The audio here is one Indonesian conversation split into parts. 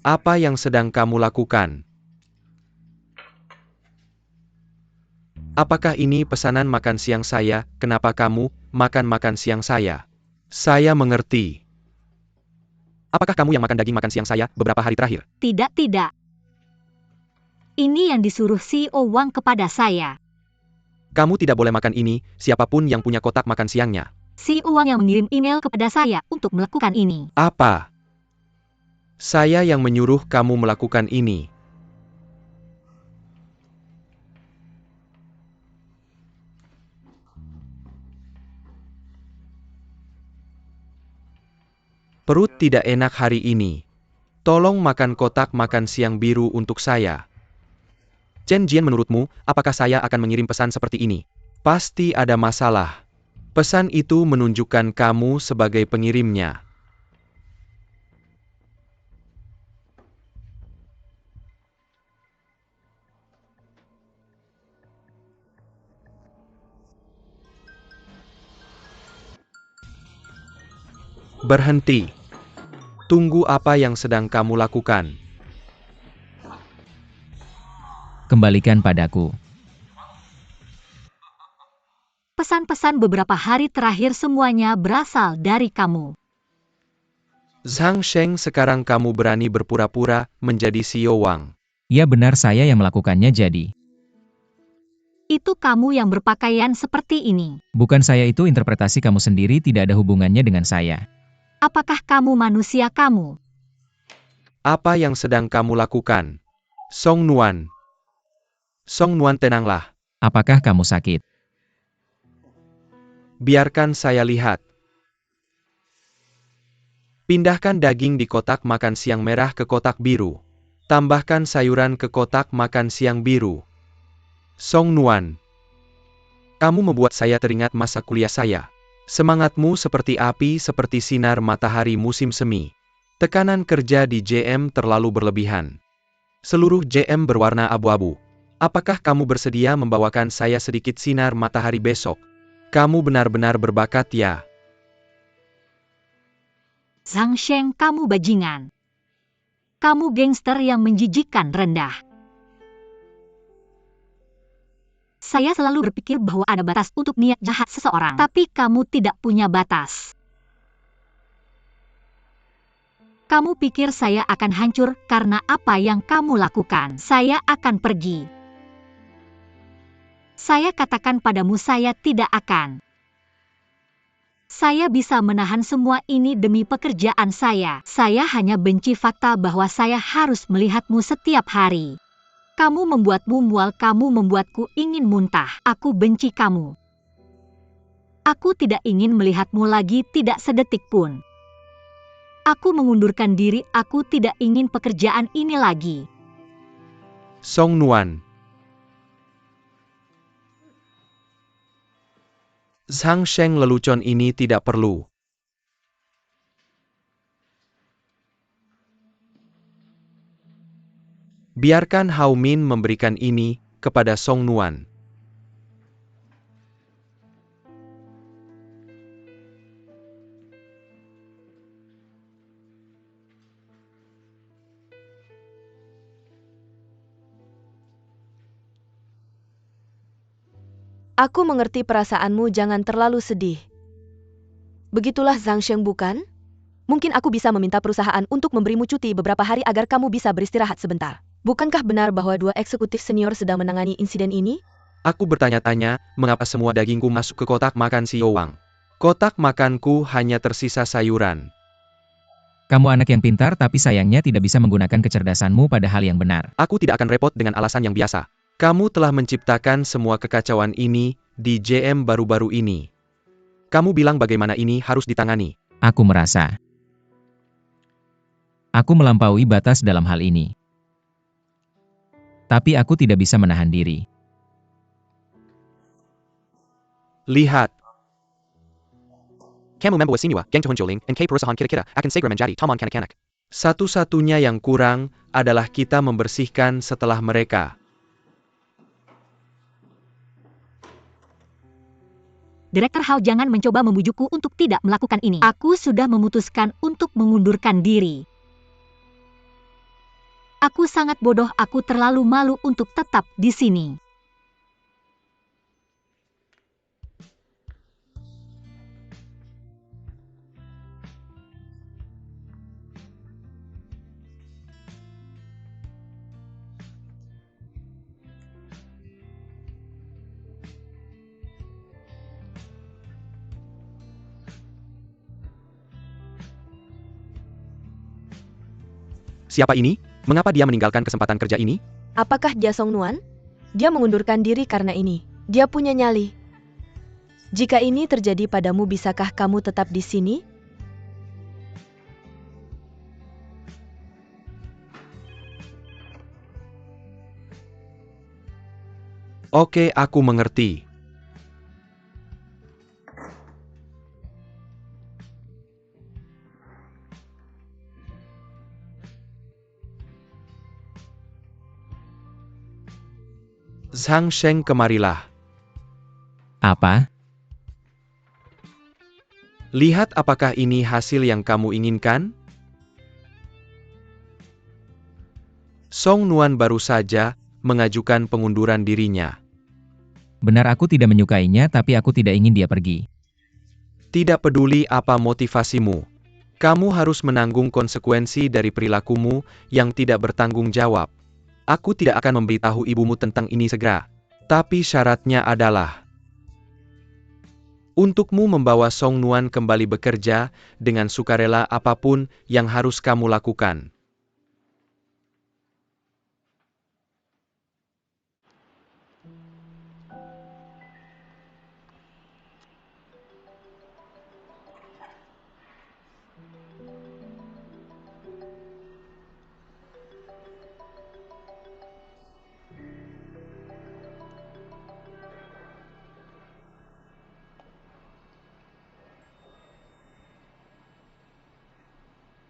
Apa yang sedang kamu lakukan? Apakah ini pesanan makan siang saya? Kenapa kamu makan siang saya? Saya mengerti. Apakah kamu yang makan daging makan siang saya beberapa hari terakhir? Tidak, tidak. Ini yang disuruh CEO Wang kepada saya. Kamu tidak boleh makan ini, siapapun yang punya kotak makan siangnya. CEO Wang yang mengirim email kepada saya untuk melakukan ini. Apa? Saya yang menyuruh kamu melakukan ini. Perut tidak enak hari ini. Tolong makan kotak makan siang biru untuk saya. Chen Jian, menurutmu, apakah saya akan mengirim pesan seperti ini? Pasti ada masalah. Pesan itu menunjukkan kamu sebagai pengirimnya. Berhenti. Tunggu, apa yang sedang kamu lakukan? Kembalikan padaku. Pesan-pesan beberapa hari terakhir semuanya berasal dari kamu. Zhang Sheng, sekarang kamu berani berpura-pura menjadi CEO Wang. Ya benar, saya yang melakukannya jadi. Itu kamu yang berpakaian seperti ini. Bukan saya, itu interpretasi kamu sendiri, tidak ada hubungannya dengan saya. Apakah kamu manusia kamu? Apa yang sedang kamu lakukan? Song Nuan. Song Nuan, tenanglah. Apakah kamu sakit? Biarkan saya lihat. Pindahkan daging di kotak makan siang merah ke kotak biru. Tambahkan sayuran ke kotak makan siang biru. Song Nuan. Kamu membuat saya teringat masa kuliah saya. Semangatmu seperti api, seperti sinar matahari musim semi. Tekanan kerja di JM terlalu berlebihan. Seluruh JM berwarna abu-abu. Apakah kamu bersedia membawakan saya sedikit sinar matahari besok? Kamu benar-benar berbakat ya. Zhang Sheng, kamu bajingan. Kamu gangster yang menjijikkan rendah. Saya selalu berpikir bahwa ada batas untuk niat jahat seseorang, tapi kamu tidak punya batas. Kamu pikir saya akan hancur karena apa yang kamu lakukan? Saya akan pergi. Saya katakan padamu, saya tidak akan. Saya bisa menahan semua ini demi pekerjaan saya. Saya hanya benci fakta bahwa saya harus melihatmu setiap hari. Kamu membuatmu mual, kamu membuatku ingin muntah. Aku benci kamu. Aku tidak ingin melihatmu lagi, tidak sedetik pun. Aku mengundurkan diri, aku tidak ingin pekerjaan ini lagi. Song Nuan. Zhang Sheng, lelucon ini tidak perlu. Biarkan Hao Min memberikan ini kepada Song Nuan. Aku mengerti perasaanmu, jangan terlalu sedih. Begitulah Zhang Sheng, bukan? Mungkin aku bisa meminta perusahaan untuk memberimu cuti beberapa hari agar kamu bisa beristirahat sebentar. Bukankah benar bahwa dua eksekutif senior sedang menangani insiden ini? Aku bertanya-tanya, mengapa semua dagingku masuk ke kotak makan CEO Wang? Kotak makanku hanya tersisa sayuran. Kamu anak yang pintar, tapi sayangnya tidak bisa menggunakan kecerdasanmu pada hal yang benar. Aku tidak akan repot dengan alasan yang biasa. Kamu telah menciptakan semua kekacauan ini di JM baru-baru ini. Kamu bilang bagaimana ini harus ditangani. Aku merasa aku melampaui batas dalam hal ini. Tapi aku tidak bisa menahan diri. Lihat. Kamu membawa Sinua, Geng Tuhunjoling, and K perusahaan kita akan segera menjadi taman kanak-kanak. Satu-satunya yang kurang adalah kita membersihkan setelah mereka. Direktur Hao, jangan mencoba membujukku untuk tidak melakukan ini. Aku sudah memutuskan untuk mengundurkan diri. Aku sangat bodoh, aku terlalu malu untuk tetap di sini. Siapa ini? Mengapa dia meninggalkan kesempatan kerja ini? Apakah dia Song Nuan? Dia mengundurkan diri karena ini. Dia punya nyali. Jika ini terjadi padamu, bisakah kamu tetap di sini? Oke, aku mengerti. Zhang Sheng, kemarilah. Apa? Lihat apakah ini hasil yang kamu inginkan? Song Nuan baru saja mengajukan pengunduran dirinya. Benar, aku tidak menyukainya, tapi aku tidak ingin dia pergi. Tidak peduli apa motivasimu. Kamu harus menanggung konsekuensi dari perilakumu yang tidak bertanggung jawab. Aku tidak akan memberitahu ibumu tentang ini segera. Tapi syaratnya adalah untukmu membawa Song Nuan kembali bekerja dengan sukarela apapun yang harus kamu lakukan.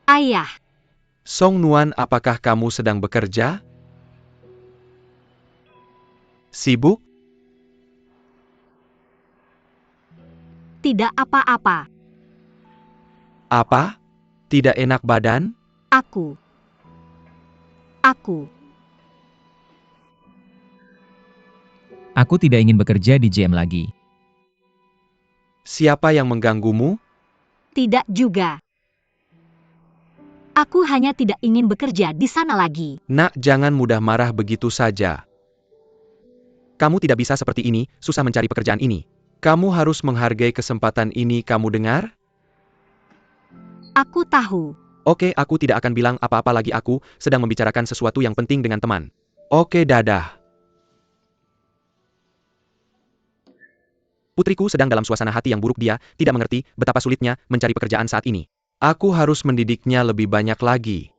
Ayah, Song Nuan, apakah kamu sedang bekerja? Sibuk? tidak apa-apa. Apa? Tidak enak badan? Aku. Aku tidak ingin bekerja di GM lagi. Siapa yang mengganggumu? Tidak juga. Aku hanya tidak ingin bekerja di sana lagi. Nak, jangan mudah marah begitu saja. Kamu tidak bisa seperti ini, susah mencari pekerjaan ini. Kamu harus menghargai kesempatan ini, kamu dengar? Aku tahu. Oke, aku tidak akan bilang apa-apa lagi, aku sedang membicarakan sesuatu yang penting dengan teman. Oke, dadah. Putriku sedang dalam suasana hati yang buruk, dia tidak mengerti betapa sulitnya mencari pekerjaan saat ini. Aku harus mendidiknya lebih banyak lagi.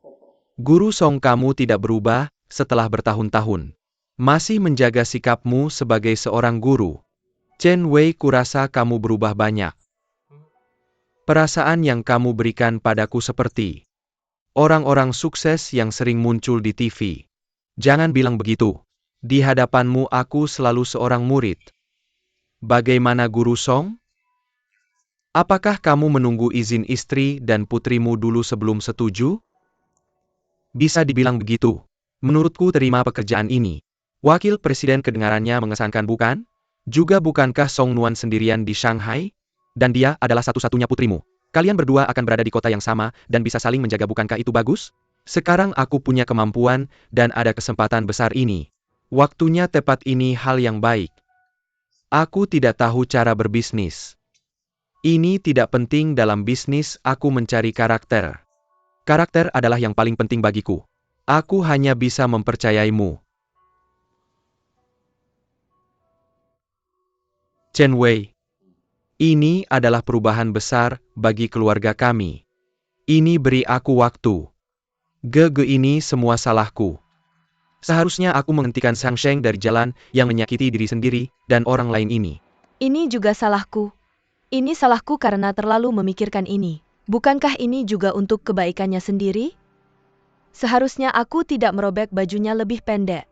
Guru Song, kamu tidak berubah setelah bertahun-tahun. Masih menjaga sikapmu sebagai seorang guru. Chen Wei, kurasa kamu berubah banyak. Perasaan yang kamu berikan padaku seperti orang-orang sukses yang sering muncul di TV. Jangan bilang begitu. Di hadapanmu aku selalu seorang murid. Bagaimana Guru Song? Apakah kamu menunggu izin istri dan putrimu dulu sebelum setuju? Bisa dibilang begitu. Menurutku terima pekerjaan ini. Wakil Presiden kedengarannya mengesankan, bukan? Juga bukankah Song Nuan sendirian di Shanghai? Dan dia adalah satu-satunya putrimu. Kalian berdua akan berada di kota yang sama dan bisa saling menjaga, bukankah itu bagus? Sekarang aku punya kemampuan dan ada kesempatan besar ini. Waktunya tepat, ini hal yang baik. Aku tidak tahu cara berbisnis. Ini tidak penting dalam bisnis, aku mencari karakter. Karakter adalah yang paling penting bagiku. Aku hanya bisa mempercayaimu. Chen Wei. Ini adalah perubahan besar bagi keluarga kami. Ini beri aku waktu. Ini semua salahku. Seharusnya aku menghentikan Zhang Sheng dari jalan yang menyakiti diri sendiri dan orang lain ini. Ini juga salahku. Ini salahku karena terlalu memikirkan ini. Bukankah ini juga untuk kebaikannya sendiri? Seharusnya aku tidak merobek bajunya lebih pendek.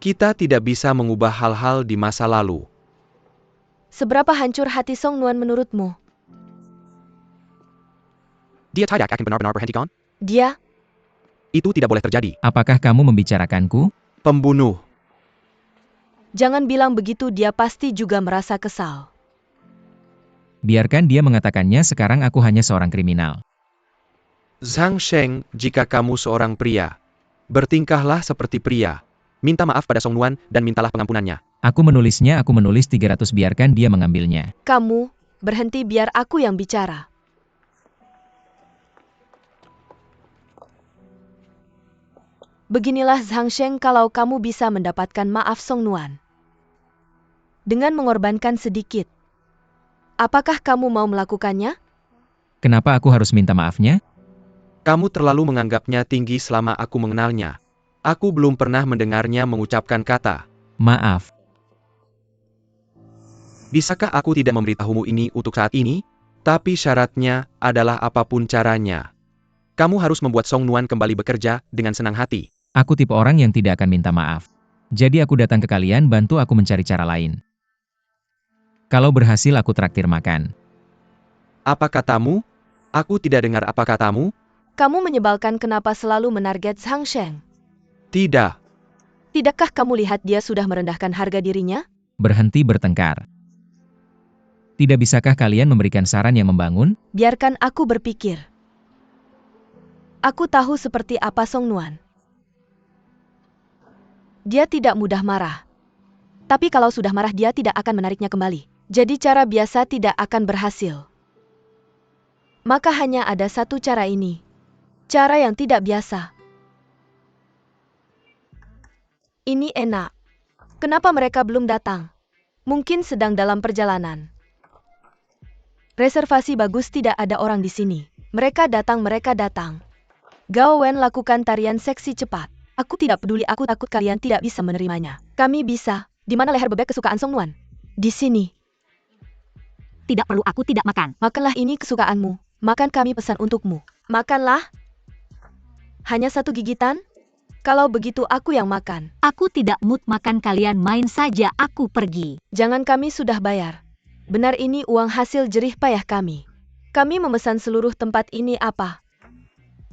Kita tidak bisa mengubah hal-hal di masa lalu. Seberapa hancur hati Song Nuan menurutmu? Dia tidak akan benar-benar berhenti, kan? Dia Itu tidak boleh terjadi. Apakah kamu membicarakanku? Pembunuh. Jangan bilang begitu, dia pasti juga merasa kesal. Biarkan dia mengatakannya, sekarang aku hanya seorang kriminal. Zhang Sheng, jika kamu seorang pria, bertingkahlah seperti pria. Minta maaf pada Song Nuan dan mintalah pengampunannya. Aku menulis 300, biarkan dia mengambilnya. Kamu, berhenti biar aku yang bicara. Beginilah Zhang Sheng, kalau kamu bisa mendapatkan maaf Song Nuan. Dengan mengorbankan sedikit. Apakah kamu mau melakukannya? Kenapa aku harus minta maafnya? Kamu terlalu menganggapnya tinggi selama aku mengenalnya. Aku belum pernah mendengarnya mengucapkan kata maaf. Bisakah aku tidak memberitahumu ini untuk saat ini? Tapi syaratnya adalah apapun caranya. Kamu harus membuat Song Nuan kembali bekerja dengan senang hati. Aku tipe orang yang tidak akan minta maaf. Jadi aku datang ke kalian, bantu aku mencari cara lain. Kalau berhasil aku traktir makan. Apa katamu? Aku tidak dengar apa katamu. Kamu menyebalkan, kenapa selalu menarget Zhang Sheng? Tidak. Tidakkah kamu lihat dia sudah merendahkan harga dirinya? Berhenti bertengkar. Tidak bisakah kalian memberikan saran yang membangun? Biarkan aku berpikir. Aku tahu seperti apa Song Nuan. Dia tidak mudah marah. Tapi kalau sudah marah dia tidak akan menariknya kembali. Jadi cara biasa tidak akan berhasil. Maka hanya ada satu cara ini. Cara yang tidak biasa. Ini enak. Kenapa mereka belum datang? Mungkin sedang dalam perjalanan. Reservasi bagus, tidak ada orang di sini. Mereka datang, mereka datang. Gao Wen lakukan tarian seksi cepat. Aku tidak peduli, aku takut kalian tidak bisa menerimanya. Kami bisa. Di mana leher bebek kesukaan Song Nuan? Di sini. Tidak perlu, aku tidak makan. Makanlah, ini kesukaanmu. Makan, kami pesan untukmu. Makanlah. Hanya satu gigitan? Kalau begitu aku yang makan. Aku tidak mood makan, kalian main saja, aku pergi. Jangan, kami sudah bayar. Benar, ini uang hasil jerih payah kami. Kami memesan seluruh tempat ini. Apa?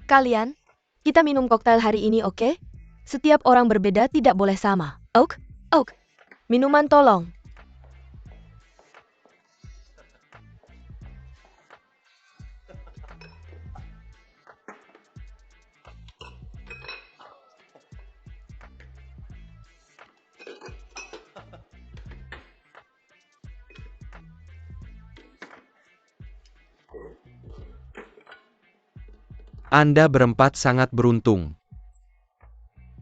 Kalian? Kita minum koktail hari ini, oke? Setiap orang berbeda, tidak boleh sama. Oke? Oke. Minuman tolong. Anda berempat sangat beruntung.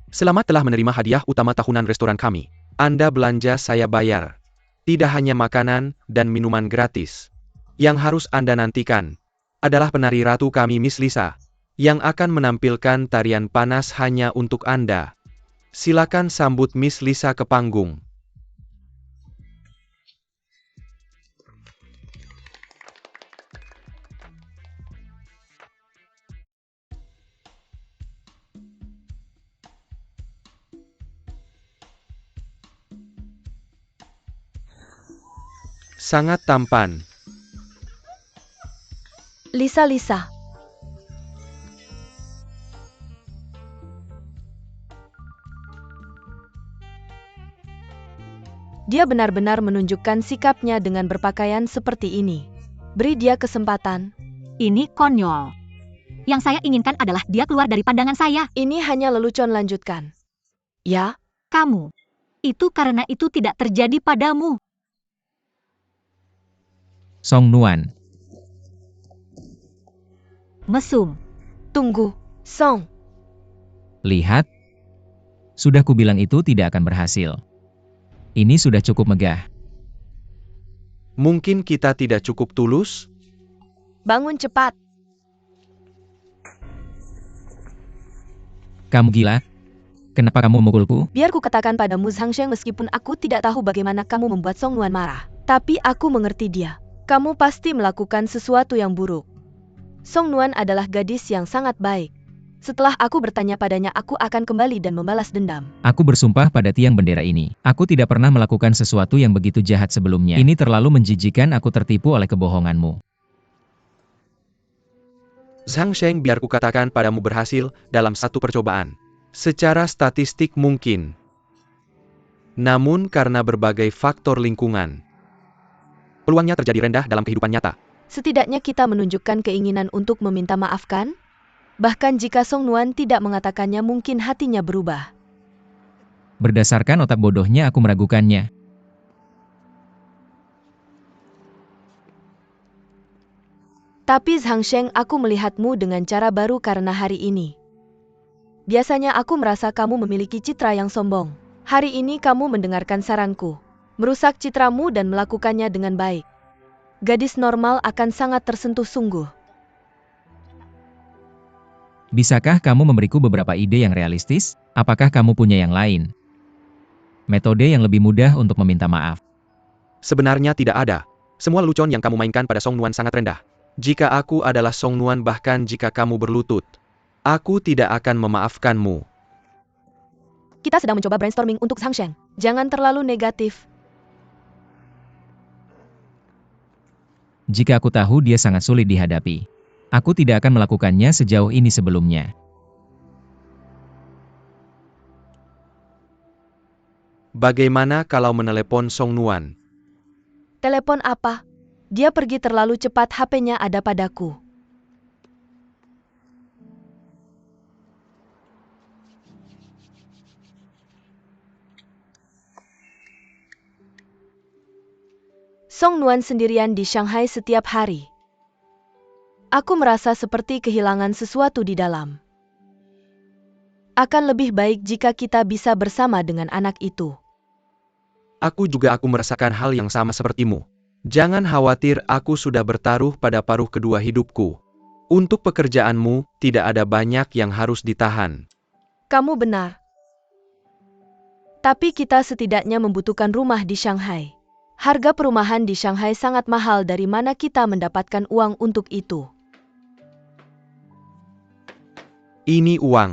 Selamat telah menerima hadiah utama tahunan restoran kami. Anda belanja, saya bayar. Tidak hanya makanan dan minuman gratis. Yang harus Anda nantikan adalah penari ratu kami, Miss Lisa, yang akan menampilkan tarian panas hanya untuk Anda. Silakan sambut Miss Lisa ke panggung. Sangat tampan. Lisa. Dia benar-benar menunjukkan sikapnya dengan berpakaian seperti ini. Beri dia kesempatan. Ini konyol. Yang saya inginkan adalah dia keluar dari pandangan saya. Ini hanya lelucon, lanjutkan. Ya? Kamu. Itu karena itu tidak terjadi padamu. Song Nuan. Mesum. Tunggu, Song. Lihat. Sudah kubilang itu tidak akan berhasil. Ini sudah cukup megah. Mungkin kita tidak cukup tulus? Bangun cepat. Kamu gila? Kenapa kamu memukulku? Biar ku katakan padamu Zhang Sheng, meskipun aku tidak tahu bagaimana kamu membuat Song Nuan marah. Tapi aku mengerti dia. Kamu pasti melakukan sesuatu yang buruk. Song Nuan adalah gadis yang sangat baik. Setelah aku bertanya padanya, aku akan kembali dan membalas dendam. Aku bersumpah pada tiang bendera ini. Aku tidak pernah melakukan sesuatu yang begitu jahat sebelumnya. Ini terlalu menjijikan, aku tertipu oleh kebohonganmu. Zhang Sheng, biar kukatakan padamu berhasil dalam satu percobaan. Secara statistik mungkin. Namun karena berbagai faktor lingkungan, peluangnya terjadi rendah dalam kehidupan nyata. Setidaknya kita menunjukkan keinginan untuk meminta maaf kan? Bahkan jika Song Nuan tidak mengatakannya mungkin hatinya berubah. Berdasarkan otak bodohnya aku meragukannya. Tapi Zhang Sheng, aku melihatmu dengan cara baru karena hari ini. Biasanya aku merasa kamu memiliki citra yang sombong. Hari ini kamu mendengarkan saranku, merusak citramu dan melakukannya dengan baik. Gadis normal akan sangat tersentuh sungguh. Bisakah kamu memberiku beberapa ide yang realistis? Apakah kamu punya yang lain? Metode yang lebih mudah untuk meminta maaf. Sebenarnya tidak ada. Semua lelucon yang kamu mainkan pada Song Nuan sangat rendah. Jika aku adalah Song Nuan, bahkan jika kamu berlutut, aku tidak akan memaafkanmu. Kita sedang mencoba brainstorming untuk Zhang Sheng. Jangan terlalu negatif. Jika aku tahu dia sangat sulit dihadapi, aku tidak akan melakukannya sejauh ini sebelumnya. Bagaimana kalau menelepon Song Nuan? Telepon apa? Dia pergi terlalu cepat, HP-nya ada padaku. Song Nuan sendirian di Shanghai setiap hari. Aku merasa seperti kehilangan sesuatu di dalam. Akan lebih baik jika kita bisa bersama dengan anak itu. Aku merasakan hal yang sama sepertimu. Jangan khawatir, aku sudah bertaruh pada paruh kedua hidupku. Untuk pekerjaanmu, tidak ada banyak yang harus ditahan. Kamu benar. Tapi kita setidaknya membutuhkan rumah di Shanghai. Harga perumahan di Shanghai sangat mahal, dari mana kita mendapatkan uang untuk itu? Ini uang.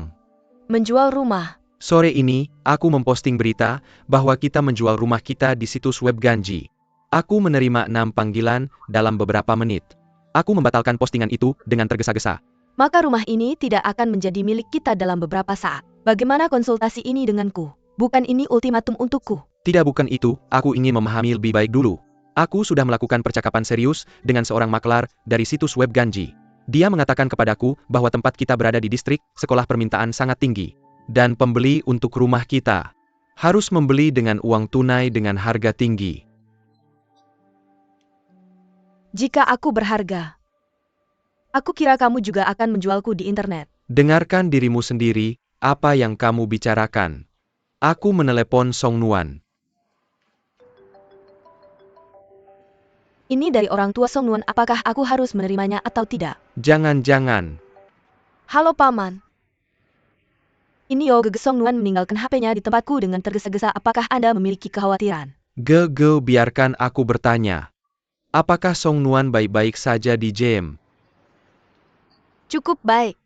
Menjual rumah. Sore ini, aku memposting berita bahwa kita menjual rumah kita di situs web Ganji. Aku menerima 6 panggilan dalam beberapa menit. Aku membatalkan postingan itu dengan tergesa-gesa. Maka rumah ini tidak akan menjadi milik kita dalam beberapa saat. Bagaimana konsultasi ini denganku? Bukan ini ultimatum untukku. Tidak, bukan itu, aku ingin memahami lebih baik dulu. Aku sudah melakukan percakapan serius dengan seorang maklar dari situs web Ganji. Dia mengatakan kepadaku bahwa tempat kita berada di distrik sekolah permintaan sangat tinggi. Dan pembeli untuk rumah kita harus membeli dengan uang tunai dengan harga tinggi. Jika aku berharga, aku kira kamu juga akan menjualku di internet. Dengarkan dirimu sendiri, apa yang kamu bicarakan. Aku menelepon Song Nuan. Ini dari orang tua Song Nuan, apakah aku harus menerimanya atau tidak? Jangan-jangan. Halo Paman. Ini Yo Gege. Song Nuan meninggalkan HP-nya di tempatku dengan tergesa-gesa. Apakah Anda memiliki kekhawatiran? Gege, biarkan aku bertanya. Apakah Song Nuan baik-baik saja di Jem? Cukup baik.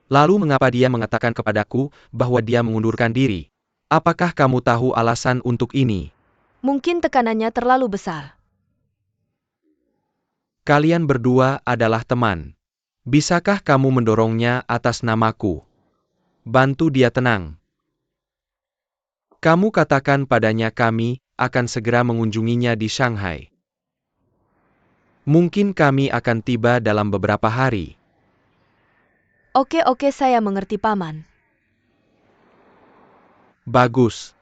Lalu mengapa dia mengatakan kepadaku bahwa dia mengundurkan diri? Apakah kamu tahu alasan untuk ini? Mungkin tekanannya terlalu besar. Kalian berdua adalah teman. Bisakah kamu mendorongnya atas namaku? Bantu dia tenang. Kamu katakan padanya kami akan segera mengunjunginya di Shanghai. Mungkin kami akan tiba dalam beberapa hari. Oke, saya mengerti Paman. Bagus.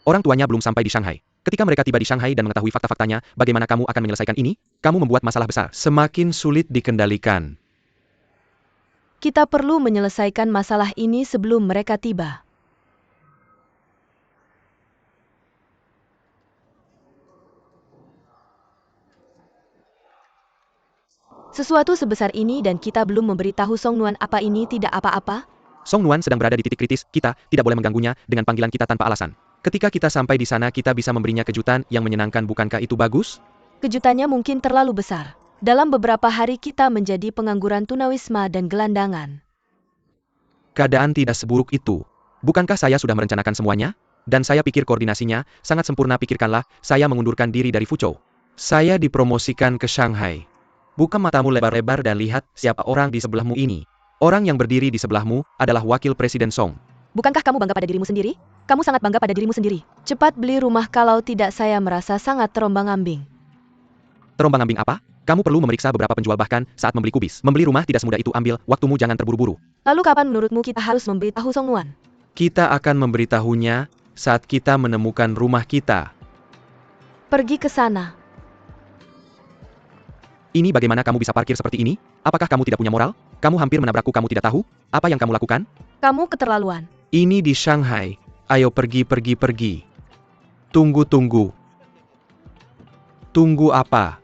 Orang tuanya belum sampai di Shanghai. Ketika mereka tiba di Shanghai dan mengetahui fakta-faktanya, bagaimana kamu akan menyelesaikan ini? Kamu membuat masalah besar. Semakin sulit dikendalikan. Kita perlu menyelesaikan masalah ini sebelum mereka tiba. Sesuatu sebesar ini dan kita belum memberitahu Song Nuan. Apa ini tidak apa-apa? Song Nuan sedang berada di titik kritis, kita tidak boleh mengganggunya dengan panggilan kita tanpa alasan. Ketika kita sampai di sana, kita bisa memberinya kejutan yang menyenangkan, bukankah itu bagus? Kejutannya mungkin terlalu besar. Dalam beberapa hari kita menjadi pengangguran tunawisma dan gelandangan. Keadaan tidak seburuk itu. Bukankah saya sudah merencanakan semuanya? Dan saya pikir koordinasinya sangat sempurna. Pikirkanlah, saya mengundurkan diri dari Fuzhou. Saya dipromosikan ke Shanghai. Buka matamu lebar-lebar dan lihat siapa orang di sebelahmu ini. Orang yang berdiri di sebelahmu adalah Wakil Presiden Song. Bukankah kamu bangga pada dirimu sendiri? Kamu sangat bangga pada dirimu sendiri. Cepat beli rumah kalau tidak saya merasa sangat terombang-ambing. Terombang-ambing apa? Kamu perlu memeriksa beberapa penjual bahkan saat membeli kubis. Membeli rumah tidak semudah itu, ambil waktumu, jangan terburu-buru. Lalu kapan menurutmu kita harus memberitahu Song Nuan? Kita akan memberitahunya saat kita menemukan rumah kita. Pergi ke sana. Ini bagaimana kamu bisa parkir seperti ini? Apakah kamu tidak punya moral? Kamu hampir menabrakku, kamu tidak tahu? Apa yang kamu lakukan? Kamu keterlaluan. Ini di Shanghai. Ayo pergi. Tunggu. Tunggu apa?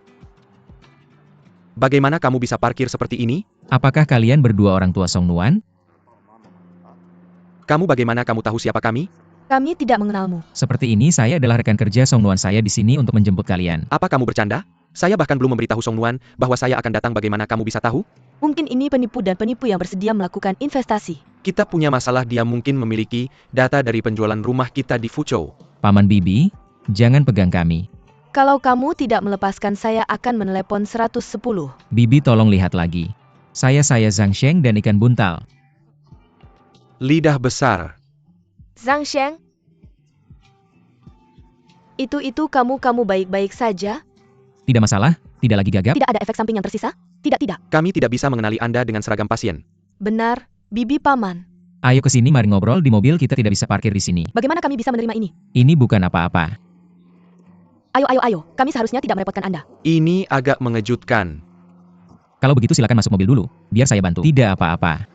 Bagaimana kamu bisa parkir seperti ini? Apakah kalian berdua orang tua Song Nuan? Kamu bagaimana kamu tahu siapa kami? Kami tidak mengenalmu. Seperti ini saya adalah rekan kerja Song Nuan, saya di sini untuk menjemput kalian. Apa kamu bercanda? Saya bahkan belum memberitahu Song Nuan bahwa saya akan datang, bagaimana kamu bisa tahu? Mungkin ini penipu dan penipu yang bersedia melakukan investasi. Kita punya masalah, dia mungkin memiliki data dari penjualan rumah kita di Fuzhou. Paman Bibi, jangan pegang kami. Kalau kamu tidak melepaskan saya akan menelepon 110. Bibi tolong lihat lagi. Saya Zhang Sheng dan ikan buntal. Lidah besar. Zhang Sheng? Itu kamu baik-baik saja? Tidak masalah, tidak lagi gagap. Tidak ada efek samping yang tersisa? Tidak. Kami tidak bisa mengenali Anda dengan seragam pasien. Benar, Bibi Paman. Ayo ke sini, mari ngobrol di mobil, kita tidak bisa parkir di sini. Bagaimana kami bisa menerima ini? Ini bukan apa-apa. Ayo. Kami seharusnya tidak merepotkan Anda. Ini agak mengejutkan. Kalau begitu silakan masuk mobil dulu, biar saya bantu. Tidak apa-apa.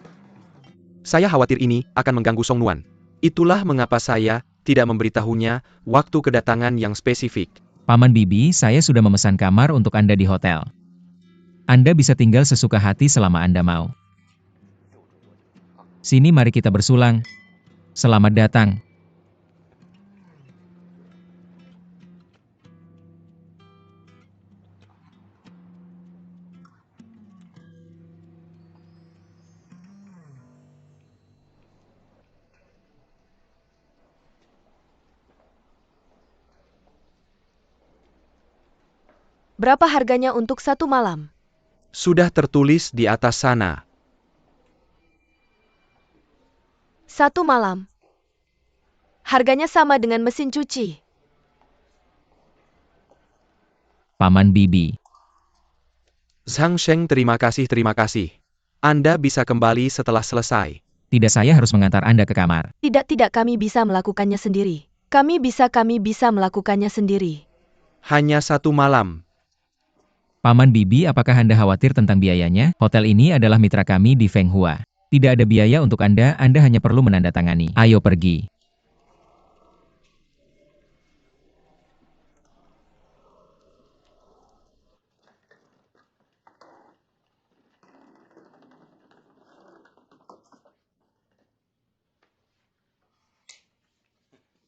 Saya khawatir ini akan mengganggu Song Nuan. Itulah mengapa saya tidak memberitahunya waktu kedatangan yang spesifik. Paman Bibi, saya sudah memesan kamar untuk Anda di hotel. Anda bisa tinggal sesuka hati selama Anda mau. Sini, mari kita bersulang. Selamat datang. Berapa harganya untuk 1 malam? Sudah tertulis di atas sana. 1 malam. Harganya sama dengan mesin cuci. Paman Bibi. Zhang Sheng, terima kasih. Anda bisa kembali setelah selesai. Tidak, saya harus mengantar Anda ke kamar. Tidak, kami bisa melakukannya sendiri. Kami bisa melakukannya sendiri. Hanya 1 malam. Paman Bibi, apakah Anda khawatir tentang biayanya? Hotel ini adalah mitra kami di Feng Hua. Tidak ada biaya untuk Anda hanya perlu menandatangani. Ayo pergi.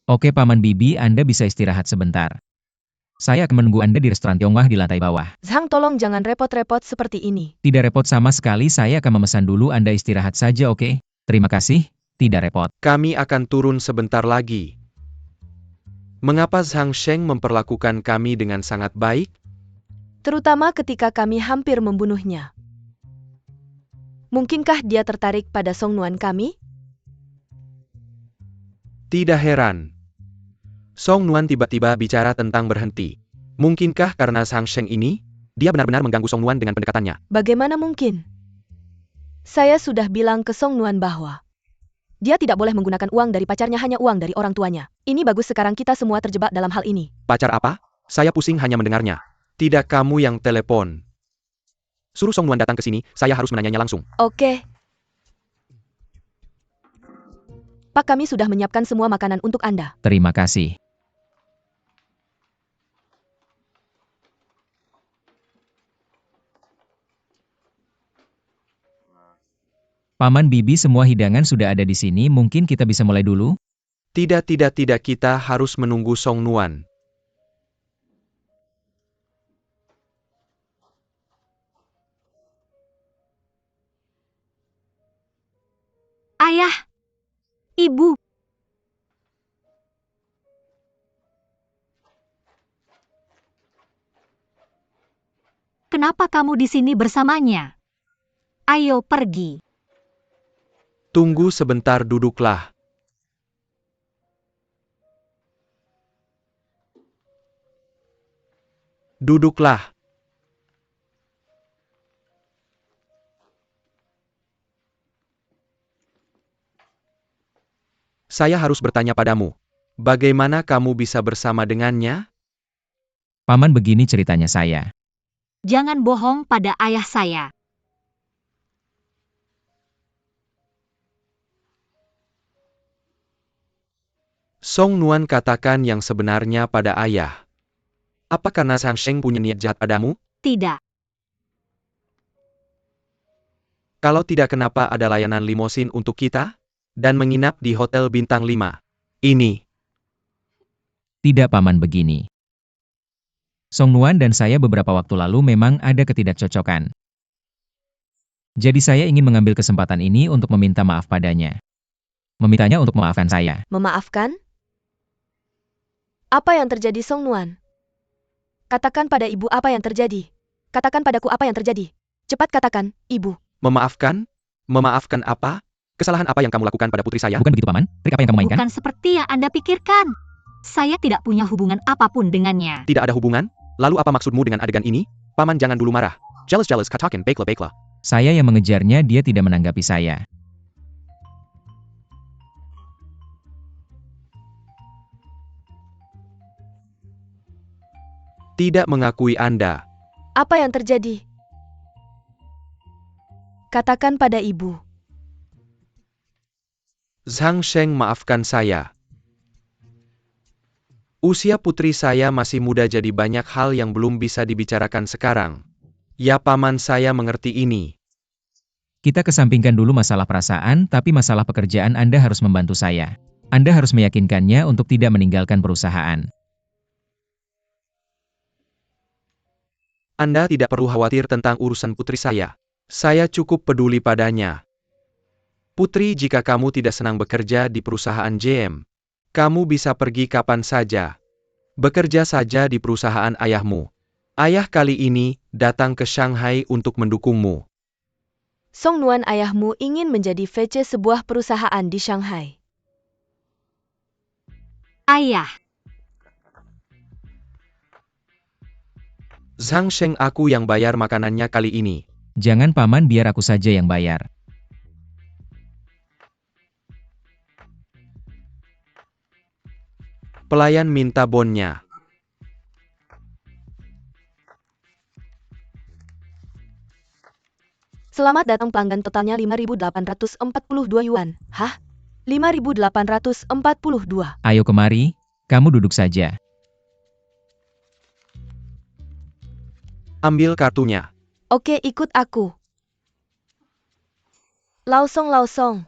Oke Paman Bibi, Anda bisa istirahat sebentar. Saya akan menunggu Anda di restoran Tionghoa di lantai bawah. Zhang, tolong jangan repot-repot seperti ini. Tidak repot sama sekali, saya akan memesan dulu, Anda istirahat saja, oke? Terima kasih, tidak repot. Kami akan turun sebentar lagi. Mengapa Zhang Sheng memperlakukan kami dengan sangat baik? Terutama ketika kami hampir membunuhnya. Mungkinkah dia tertarik pada Song Nuan kami? Tidak heran. Song Nuan tiba-tiba bicara tentang berhenti. Mungkinkah karena Zhang Sheng ini, dia benar-benar mengganggu Song Nuan dengan pendekatannya? Bagaimana mungkin? Saya sudah bilang ke Song Nuan bahwa dia tidak boleh menggunakan uang dari pacarnya, hanya uang dari orang tuanya. Ini bagus, sekarang kita semua terjebak dalam hal ini. Pacar apa? Saya pusing hanya mendengarnya. Tidak, kamu yang telepon. Suruh Song Nuan datang ke sini, saya harus menanyanya langsung. Oke. Pak, kami sudah menyiapkan semua makanan untuk Anda. Terima kasih. Paman Bibi, semua hidangan sudah ada di sini, mungkin kita bisa mulai dulu? Tidak, kita harus menunggu Song Nuan. Ayah, Ibu. Kenapa kamu di sini bersamanya? Ayo pergi. Tunggu sebentar, duduklah. Duduklah. Saya harus bertanya padamu. Bagaimana kamu bisa bersama dengannya? Paman, begini ceritanya saya. Jangan bohong pada ayah saya. Song Nuan katakan yang sebenarnya pada ayah. Apa karena Sang Sheng punya niat jahat padamu? Tidak. Kalau tidak, kenapa ada layanan limosin untuk kita? Dan menginap di hotel bintang 5. Ini. Tidak, Paman, begini. Song Nuan dan saya beberapa waktu lalu memang ada ketidakcocokan. Jadi saya ingin mengambil kesempatan ini untuk meminta maaf padanya. Memintanya untuk memaafkan saya. Memaafkan? Apa yang terjadi, Song Nuan? Katakan pada ibu apa yang terjadi. Katakan padaku apa yang terjadi. Cepat katakan, ibu. Memaafkan? Memaafkan apa? Kesalahan apa yang kamu lakukan pada putri saya? Bukan begitu, Paman? Trik apa yang kamu mainkan? Bukan seperti yang Anda pikirkan. Saya tidak punya hubungan apapun dengannya. Tidak ada hubungan? Lalu apa maksudmu dengan adegan ini? Paman, jangan dulu marah. Jealous, katakan, baiklah. Saya yang mengejarnya, dia tidak menanggapi saya. Tidak mengakui Anda. Apa yang terjadi? Katakan pada ibu. Zhang Sheng, maafkan saya. Usia putri saya masih muda, jadi banyak hal yang belum bisa dibicarakan sekarang. Ya, Paman, saya mengerti ini. Kita kesampingkan dulu masalah perasaan, tapi masalah pekerjaan Anda harus membantu saya. Anda harus meyakinkannya untuk tidak meninggalkan perusahaan. Anda tidak perlu khawatir tentang urusan putri saya. Saya cukup peduli padanya. Putri, jika kamu tidak senang bekerja di perusahaan JM, kamu bisa pergi kapan saja. Bekerja saja di perusahaan ayahmu. Ayah kali ini datang ke Shanghai untuk mendukungmu. Song Nuan, ayahmu ingin menjadi VC sebuah perusahaan di Shanghai. Ayah, Zhang Sheng, aku yang bayar makanannya kali ini. Jangan, Paman, biar aku saja yang bayar. Pelayan minta bonnya. Selamat datang pelanggan, totalnya 5.842 yuan. Hah? 5.842. Ayo kemari, kamu duduk saja. Ambil kartunya. Oke, ikut aku. Laosong.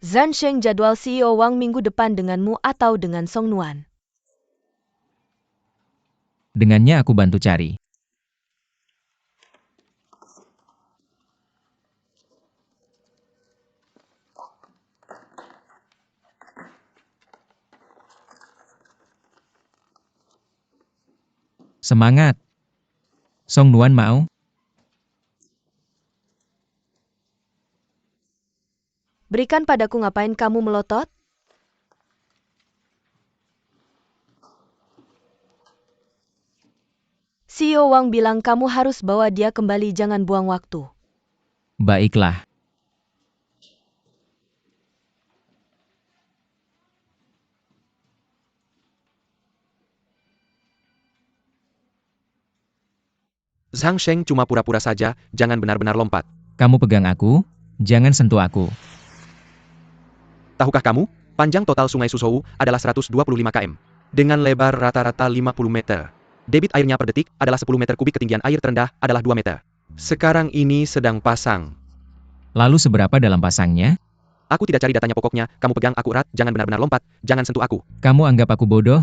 Zhan Sheng, jadwal CEO Wang minggu depan denganmu atau dengan Song Nuan? Dengannya aku bantu cari. Semangat. Song Nuan mau? Berikan padaku, ngapain kamu melotot? CEO Wang bilang kamu harus bawa dia kembali, jangan buang waktu. Baiklah. Zhang Sheng cuma pura-pura saja, jangan benar-benar lompat. Kamu pegang aku, jangan sentuh aku. Tahukah kamu, panjang total sungai Suzhou adalah 125 km. Dengan lebar rata-rata 50 meter. Debit airnya per detik adalah 10 meter kubik, ketinggian air terendah adalah 2 meter. Sekarang ini sedang pasang. Lalu seberapa dalam pasangnya? Aku tidak cari datanya, pokoknya kamu pegang aku erat, jangan benar-benar lompat, jangan sentuh aku. Kamu anggap aku bodoh?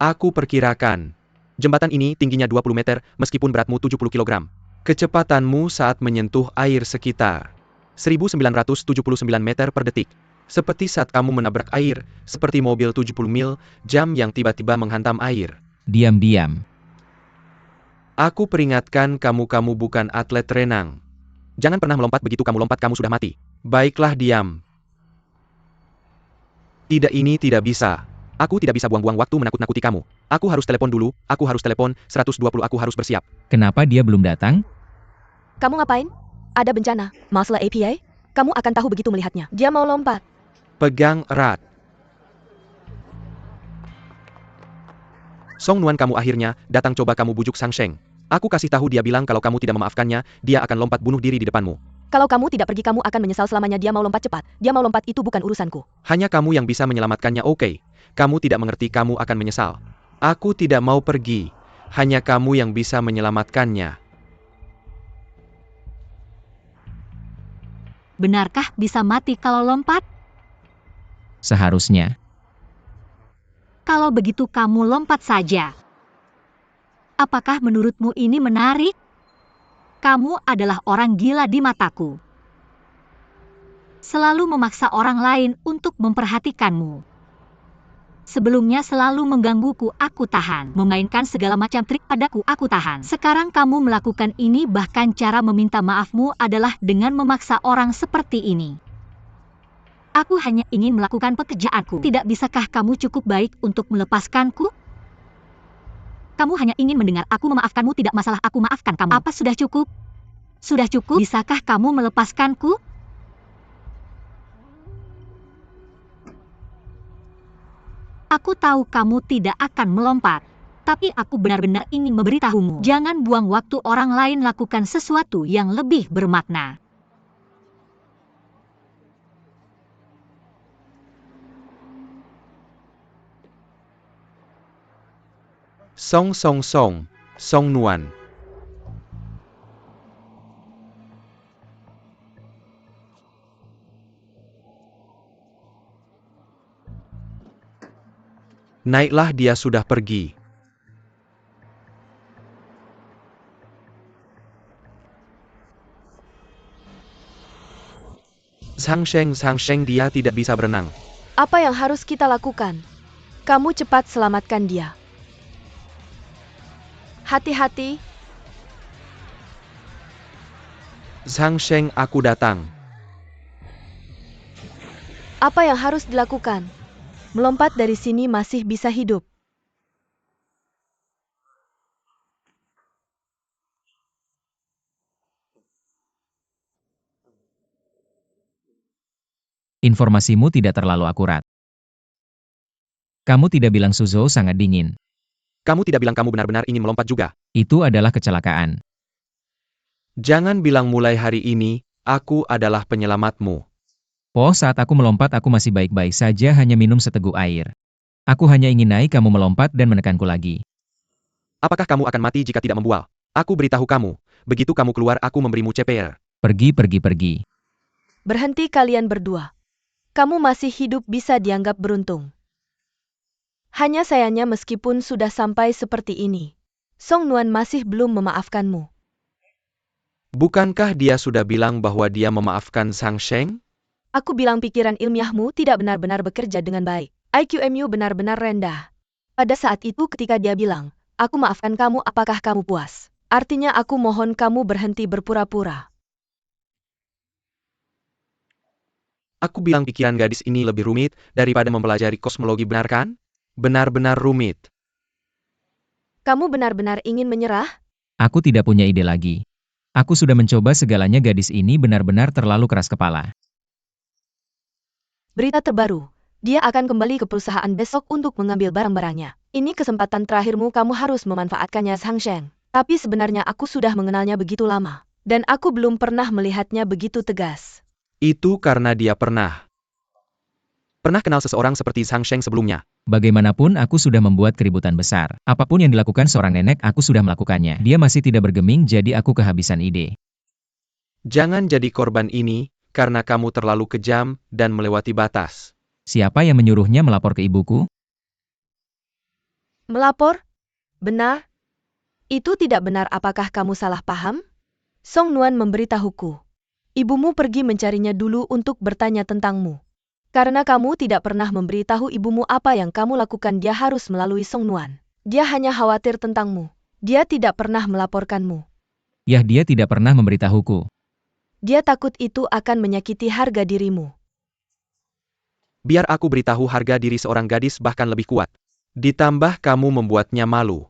Aku perkirakan. Jembatan ini tingginya 20 meter, meskipun beratmu 70 kg. Kecepatanmu saat menyentuh air sekitar 1979 meter per detik. Seperti saat kamu menabrak air, seperti mobil 70 mil jam yang tiba-tiba menghantam air. Diam-diam. Aku peringatkan kamu bukan atlet renang. Jangan pernah melompat, begitu kamu lompat kamu sudah mati. Baiklah, diam. Tidak, ini tidak bisa. Aku tidak bisa buang-buang waktu menakut-nakuti kamu. Aku harus telepon dulu, aku harus telepon 120, aku harus bersiap. Kenapa dia belum datang? Kamu ngapain? Ada bencana. Masalah API? Kamu akan tahu begitu melihatnya. Dia mau lompat. Pegang erat. Song Nuan, kamu akhirnya datang, coba kamu bujuk Sang Sheng. Aku kasih tahu dia, bilang kalau kamu tidak memaafkannya, dia akan lompat bunuh diri di depanmu. Kalau kamu tidak pergi kamu akan menyesal selamanya. Dia mau lompat cepat. Dia mau lompat, itu bukan urusanku. Hanya kamu yang bisa menyelamatkannya, oke. Kamu tidak mengerti, kamu akan menyesal. Aku tidak mau pergi. Hanya kamu yang bisa menyelamatkannya. Benarkah bisa mati kalau lompat? Seharusnya. Kalau begitu kamu lompat saja. Apakah menurutmu ini menarik? Kamu adalah orang gila di mataku. Selalu memaksa orang lain untuk memperhatikanmu. Sebelumnya selalu menggangguku, aku tahan. Memainkan segala macam trik padaku, aku tahan. Sekarang kamu melakukan ini, bahkan cara meminta maafmu adalah dengan memaksa orang seperti ini. Aku hanya ingin melakukan pekerjaanku. Tidak bisakah kamu cukup baik untuk melepaskanku? Kamu hanya ingin mendengar aku memaafkanmu, tidak masalah aku maafkan kamu. Apa sudah cukup? Sudah cukup? Bisakah kamu melepaskanku? Aku tahu kamu tidak akan melompat. Tapi aku benar-benar ingin memberitahumu. Jangan buang waktu orang lain, lakukan sesuatu yang lebih bermakna. Song Nuan. Naiklah, dia sudah pergi. Sang Sheng, dia tidak bisa berenang. Apa yang harus kita lakukan? Kamu cepat selamatkan dia. Hati-hati. Sang Sheng, aku datang. Apa yang harus dilakukan? Melompat dari sini masih bisa hidup. Informasimu tidak terlalu akurat. Kamu tidak bilang Suzhou sangat dingin. Kamu tidak bilang kamu benar-benar ingin melompat juga. Itu adalah kecelakaan. Jangan bilang mulai hari ini, aku adalah penyelamatmu. Oh, saat aku melompat aku masih baik-baik saja, hanya minum seteguk air. Aku hanya ingin naik, kamu melompat dan menekanku lagi. Apakah kamu akan mati jika tidak membual? Aku beritahu kamu, begitu kamu keluar aku memberimu CPR. Pergi. Berhenti kalian berdua. Kamu masih hidup bisa dianggap beruntung. Hanya sayangnya meskipun sudah sampai seperti ini, Song Nuan masih belum memaafkanmu. Bukankah dia sudah bilang bahwa dia memaafkan Sang Sheng? Aku bilang pikiran ilmiahmu tidak benar-benar bekerja dengan baik. IQ-mu benar-benar rendah. Pada saat itu ketika dia bilang, aku maafkan kamu, apakah kamu puas? Artinya aku mohon kamu berhenti berpura-pura. Aku bilang pikiran gadis ini lebih rumit daripada mempelajari kosmologi, benar kan? Benar-benar rumit. Kamu benar-benar ingin menyerah? Aku tidak punya ide lagi. Aku sudah mencoba segalanya, gadis ini benar-benar terlalu keras kepala. Berita terbaru. Dia akan kembali ke perusahaan besok untuk mengambil barang-barangnya. Ini kesempatan terakhirmu, kamu harus memanfaatkannya, Sang Sheng. Tapi sebenarnya aku sudah mengenalnya begitu lama. Dan aku belum pernah melihatnya begitu tegas. Itu karena dia pernah kenal seseorang seperti Sang Sheng sebelumnya. Bagaimanapun aku sudah membuat keributan besar. Apapun yang dilakukan seorang nenek, aku sudah melakukannya. Dia masih tidak bergeming, jadi aku kehabisan ide. Jangan jadi korban ini, karena kamu terlalu kejam dan melewati batas. Siapa yang menyuruhnya melapor ke ibuku? Melapor? Benar? Itu tidak benar, apakah kamu salah paham? Song Nuan memberitahuku. Ibumu pergi mencarinya dulu untuk bertanya tentangmu. Karena kamu tidak pernah memberitahu ibumu apa yang kamu lakukan, dia harus melalui Song Nuan. Dia hanya khawatir tentangmu. Dia tidak pernah melaporkanmu. Yah, dia tidak pernah memberitahuku. Dia takut itu akan menyakiti harga dirimu. Biar aku beritahu, harga diri seorang gadis bahkan lebih kuat. Ditambah kamu membuatnya malu.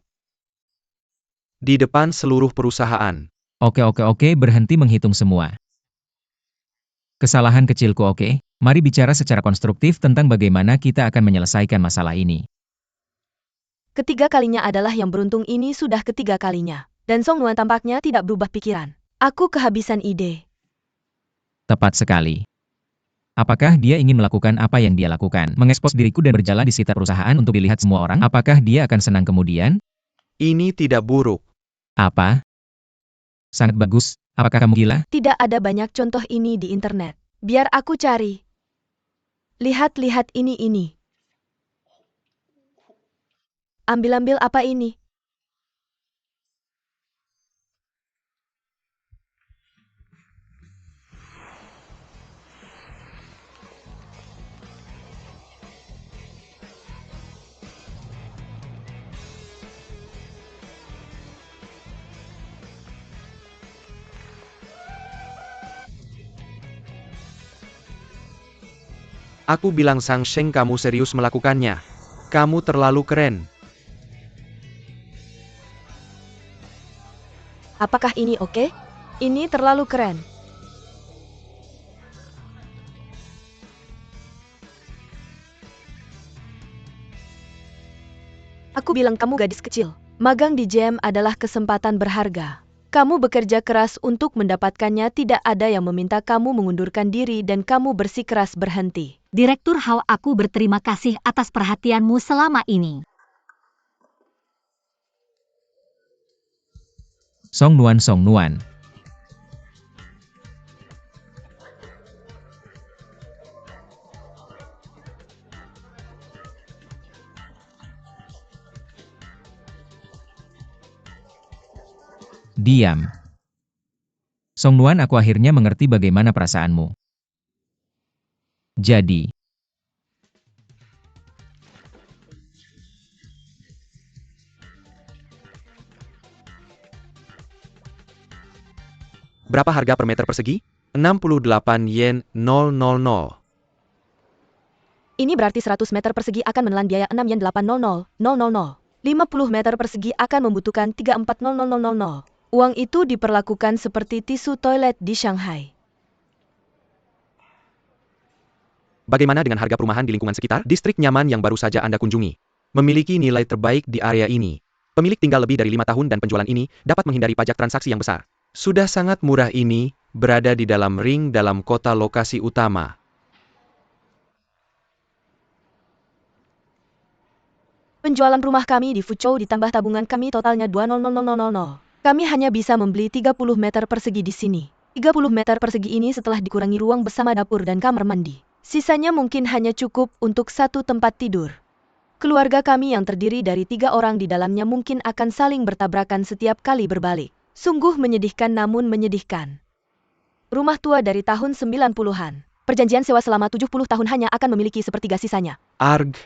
Di depan seluruh perusahaan. Oke, berhenti menghitung semua. Kesalahan kecilku, oke? Mari bicara secara konstruktif tentang bagaimana kita akan menyelesaikan masalah ini. Ketiga kalinya adalah yang beruntung, ini sudah ketiga kalinya. Dan Song Nuan tampaknya tidak berubah pikiran. Aku kehabisan ide. Tepat sekali. Apakah dia ingin melakukan apa yang dia lakukan? Mengekspos diriku dan berjalan di sekitar perusahaan untuk dilihat semua orang? Apakah dia akan senang kemudian? Ini tidak buruk. Apa? Sangat bagus. Apakah kamu gila? Tidak ada banyak contoh ini di internet. Biar aku cari. Lihat ini. Ambil apa ini? Aku bilang Sang Sheng, kamu serius melakukannya. Kamu terlalu keren. Apakah ini oke? Ini terlalu keren. Aku bilang kamu gadis kecil. Magang di GM adalah kesempatan berharga. Kamu bekerja keras untuk mendapatkannya, tidak ada yang meminta kamu mengundurkan diri dan kamu bersikeras berhenti. Direktur Hao, aku berterima kasih atas perhatianmu selama ini. Song Nuan. Diam. Song Nuan, aku akhirnya mengerti bagaimana perasaanmu. Jadi, Berapa harga per meter persegi? 68 yen 000. Ini berarti 100 meter persegi akan menelan biaya 6 yen 800,000. 50 meter persegi akan membutuhkan 34,000. Uang itu diperlakukan seperti tisu toilet di Shanghai. Bagaimana dengan harga perumahan di lingkungan sekitar? Distrik nyaman yang baru saja Anda kunjungi memiliki nilai terbaik di area ini. Pemilik tinggal lebih dari 5 tahun dan penjualan ini dapat menghindari pajak transaksi yang besar. Sudah sangat murah, ini berada di dalam ring dalam kota lokasi utama. Penjualan rumah kami di Fuzhou ditambah tabungan kami totalnya 200,000. Kami hanya bisa membeli 30 meter persegi di sini. 30 meter persegi ini setelah dikurangi ruang bersama dapur dan kamar mandi. Sisanya mungkin hanya cukup untuk satu tempat tidur. Keluarga kami yang terdiri dari 3 orang di dalamnya mungkin akan saling bertabrakan setiap kali berbalik. Sungguh menyedihkan, namun menyedihkan. Rumah tua dari tahun 90-an. Perjanjian sewa selama 70 tahun hanya akan memiliki sepertiga sisanya. Arg.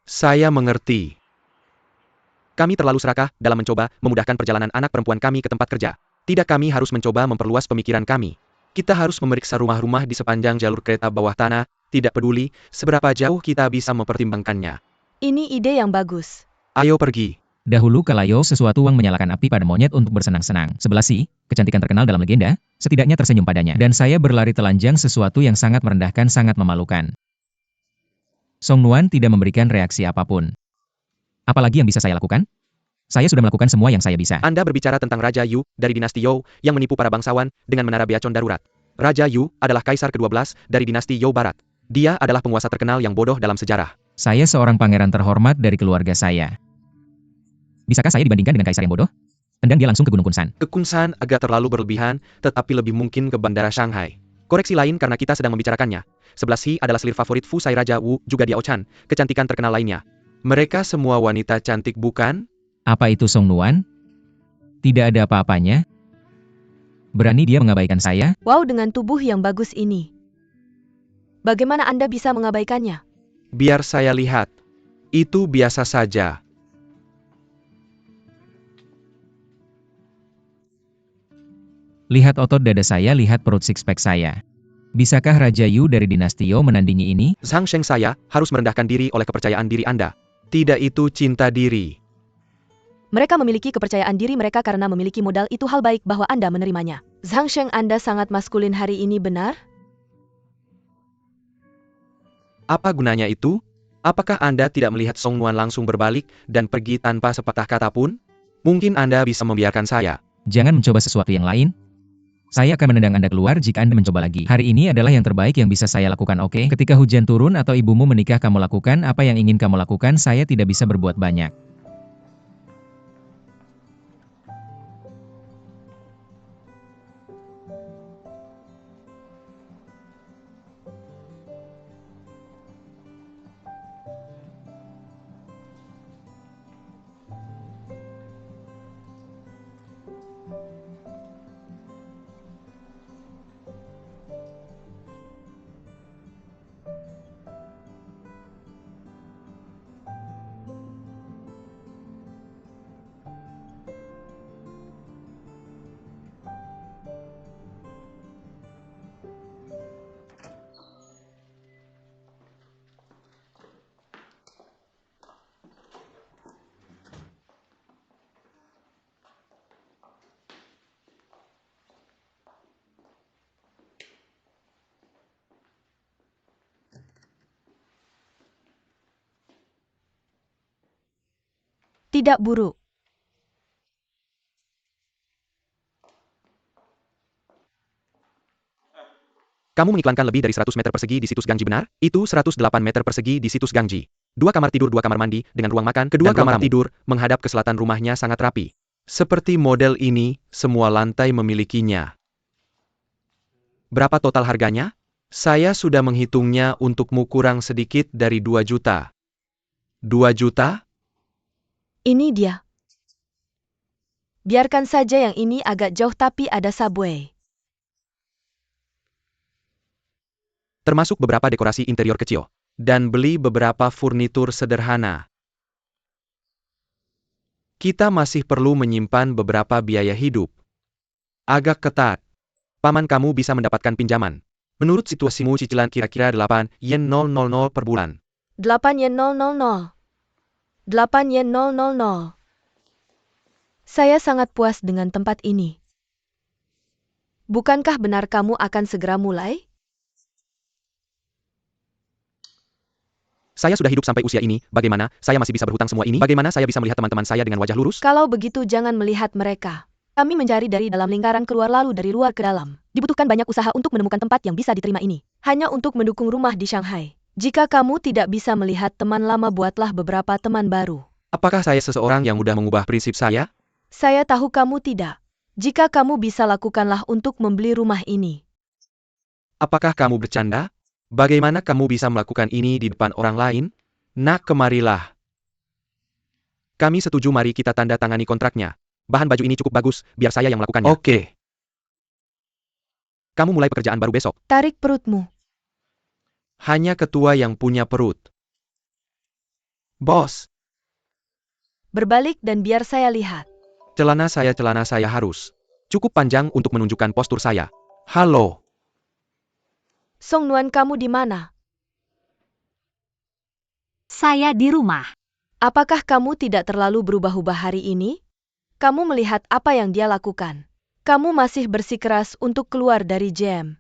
Saya mengerti. Kami terlalu serakah dalam mencoba memudahkan perjalanan anak perempuan kami ke tempat kerja. Tidak, kami harus mencoba memperluas pemikiran kami. Kita harus memeriksa rumah-rumah di sepanjang jalur kereta bawah tanah, tidak peduli seberapa jauh kita bisa mempertimbangkannya. Ini ide yang bagus. Ayo pergi. Dahulu kala Yo sesuatu uang menyalakan api pada monyet untuk bersenang-senang. Sebelah si, kecantikan terkenal dalam legenda, setidaknya tersenyum padanya. Dan saya berlari telanjang, sesuatu yang sangat merendahkan, sangat memalukan. Song Nuan tidak memberikan reaksi apapun. Apalagi yang bisa saya lakukan? Saya sudah melakukan semua yang saya bisa. Anda berbicara tentang Raja Yu dari dinasti You yang menipu para bangsawan dengan menara beacon darurat. Raja Yu adalah kaisar ke-12 dari dinasti You Barat. Dia adalah penguasa terkenal yang bodoh dalam sejarah. Saya seorang pangeran terhormat dari keluarga saya. Bisakah saya dibandingkan dengan kaisar yang bodoh? Tendang dia langsung ke Gunung Kunsan. Ke Kunsan agak terlalu berlebihan, tetapi lebih mungkin ke Bandara Shanghai. Koreksi lain karena kita sedang membicarakannya. Sebelah si adalah selir favorit Fu Sai Raja Wu, juga Diao Chan, kecantikan terkenal lainnya. Mereka semua wanita cantik bukan? Apa itu Song Nuan? Tidak ada apa-apanya. Berani dia mengabaikan saya? Wow, dengan tubuh yang bagus ini. Bagaimana Anda bisa mengabaikannya? Biar saya lihat. Itu biasa saja. Lihat otot dada saya, lihat perut six-pack saya. Bisakah Raja Yu dari dinasti Yo menandingi ini? Zhang Sheng, saya harus merendahkan diri oleh kepercayaan diri Anda. Tidak, itu cinta diri. Mereka memiliki kepercayaan diri mereka karena memiliki modal, itu hal baik bahwa Anda menerimanya. Zhang Sheng, Anda sangat maskulin hari ini, benar? Apa gunanya itu? Apakah Anda tidak melihat Song Nuan langsung berbalik dan pergi tanpa sepatah kata pun? Mungkin Anda bisa membiarkan saya. Jangan mencoba sesuatu yang lain. Saya akan menendang Anda keluar jika Anda mencoba lagi. Hari ini adalah yang terbaik yang bisa saya lakukan, oke? Ketika hujan turun atau ibumu menikah, kamu lakukan apa yang ingin kamu lakukan, saya tidak bisa berbuat banyak. Tidak buruk. Kamu mengiklankan lebih dari 100 meter persegi di situs Gangji, benar? Itu 108 meter persegi di situs Gangji. 2 kamar tidur, 2 kamar mandi, dengan ruang makan, kedua kamar tidur, menghadap ke selatan, rumahnya sangat rapi. Seperti model ini, semua lantai memilikinya. Berapa total harganya? Saya sudah menghitungnya, untukmu kurang sedikit dari 2 juta. 2 juta? Ini dia. Biarkan saja yang ini agak jauh, tapi ada subway. Termasuk beberapa dekorasi interior kecil. Dan beli beberapa furnitur sederhana. Kita masih perlu menyimpan beberapa biaya hidup. Agak ketat. Paman, kamu bisa mendapatkan pinjaman. Menurut situasimu, cicilan kira-kira 8 yen 000 per bulan. 8 yen 000. 8 yen 000. Saya sangat puas dengan tempat ini. Bukankah benar kamu akan segera mulai? Saya sudah hidup sampai usia ini, bagaimana saya masih bisa berhutang semua ini? Bagaimana saya bisa melihat teman-teman saya dengan wajah lurus? Kalau begitu jangan melihat mereka. Kami mencari dari dalam lingkaran keluar lalu dari luar ke dalam. Dibutuhkan banyak usaha untuk menemukan tempat yang bisa diterima ini. Hanya untuk mendukung rumah di Shanghai. Jika kamu tidak bisa melihat teman lama, buatlah beberapa teman baru. Apakah saya seseorang yang mudah mengubah prinsip saya? Saya tahu kamu tidak. Jika kamu bisa, lakukanlah untuk membeli rumah ini. Apakah kamu bercanda? Bagaimana kamu bisa melakukan ini di depan orang lain? Nak, kemarilah. Kami setuju, mari kita tanda tangani kontraknya. Bahan baju ini cukup bagus, biar saya yang melakukannya. Oke. Kamu mulai pekerjaan baru besok. Tarik perutmu. Hanya ketua yang punya perut. Bos. Berbalik dan biar saya lihat. Celana saya harus cukup panjang untuk menunjukkan postur saya. Halo. Song Nuan, kamu di mana? Saya di rumah. Apakah kamu tidak terlalu berubah-ubah hari ini? Kamu melihat apa yang dia lakukan. Kamu masih bersikeras untuk keluar dari jam.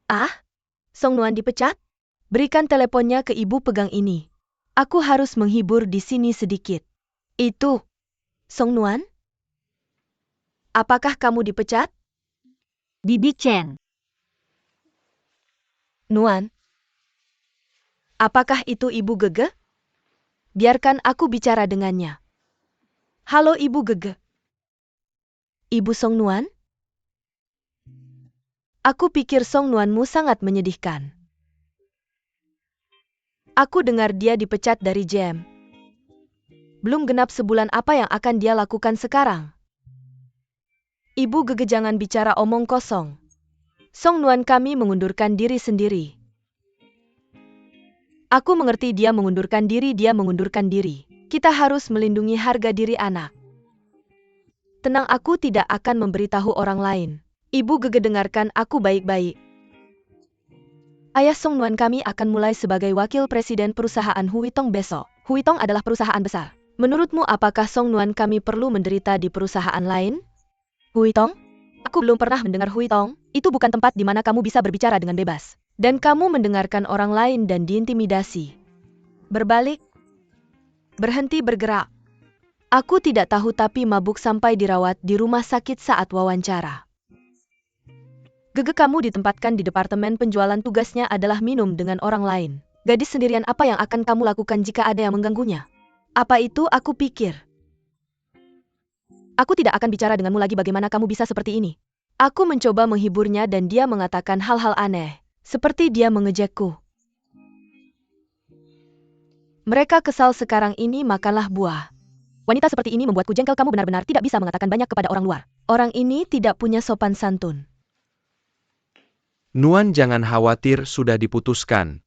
Ah? Song Nuan dipecat? Berikan teleponnya ke ibu, pegang ini. Aku harus menghibur di sini sedikit. Itu. Song Nuan? Apakah kamu dipecat? Bibi Chen. Nuan. Apakah itu Ibu Gege? Biarkan aku bicara dengannya. Halo Ibu Gege. Ibu Song Nuan? Aku pikir Song Nuanmu sangat menyedihkan. Aku dengar dia dipecat dari GM. Belum genap sebulan, apa yang akan dia lakukan sekarang? Ibu Gege, jangan bicara omong kosong. Song Nuan, kami mengundurkan diri sendiri. Aku mengerti dia mengundurkan diri, Kita harus melindungi harga diri anak. Tenang, aku tidak akan memberitahu orang lain. Ibu Gege, dengarkan aku baik-baik. Ayah Song Nuan, kami akan mulai sebagai wakil presiden perusahaan Huitong besok. Huitong adalah perusahaan besar. Menurutmu apakah Song Nuan kami perlu menderita di perusahaan lain? Huitong? Aku belum pernah mendengar Huitong. Itu bukan tempat di mana kamu bisa berbicara dengan bebas. Dan kamu mendengarkan orang lain dan diintimidasi. Berbalik. Berhenti bergerak. Aku tidak tahu, tapi mabuk sampai dirawat di rumah sakit saat wawancara. Gege, kamu ditempatkan di departemen penjualan, tugasnya adalah minum dengan orang lain. Gadis sendirian, apa yang akan kamu lakukan jika ada yang mengganggunya? Apa itu? Aku pikir. Aku tidak akan bicara denganmu lagi. Bagaimana kamu bisa seperti ini? Aku mencoba menghiburnya dan dia mengatakan hal-hal aneh. Seperti dia mengejekku. Mereka kesal sekarang ini, makanlah buah. Wanita seperti ini membuatku jengkel. Kamu benar-benar tidak bisa mengatakan banyak kepada orang luar. Orang ini tidak punya sopan santun. Nuan, jangan khawatir, sudah diputuskan.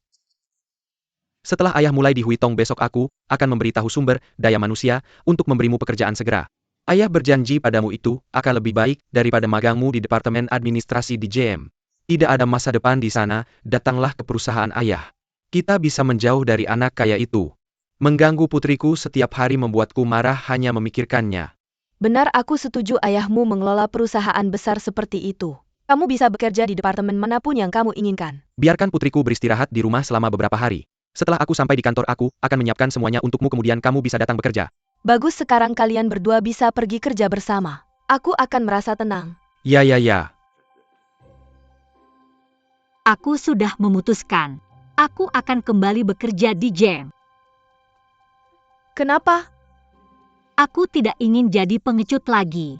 Setelah ayah mulai di Huitong besok, aku akan memberitahu sumber daya manusia untuk memberimu pekerjaan segera. Ayah berjanji padamu itu akan lebih baik daripada magangmu di departemen administrasi di GM. Tidak ada masa depan di sana, datanglah ke perusahaan ayah. Kita bisa menjauh dari anak kaya itu. Mengganggu putriku setiap hari membuatku marah hanya memikirkannya. Benar, aku setuju. Ayahmu mengelola perusahaan besar seperti itu. Kamu bisa bekerja di departemen manapun yang kamu inginkan. Biarkan putriku beristirahat di rumah selama beberapa hari. Setelah aku sampai di kantor, aku akan menyiapkan semuanya untukmu, kemudian kamu bisa datang bekerja. Bagus, sekarang kalian berdua bisa pergi kerja bersama. Aku akan merasa tenang. Ya. Aku sudah memutuskan. Aku akan kembali bekerja di GM. Kenapa? Aku tidak ingin jadi pengecut lagi.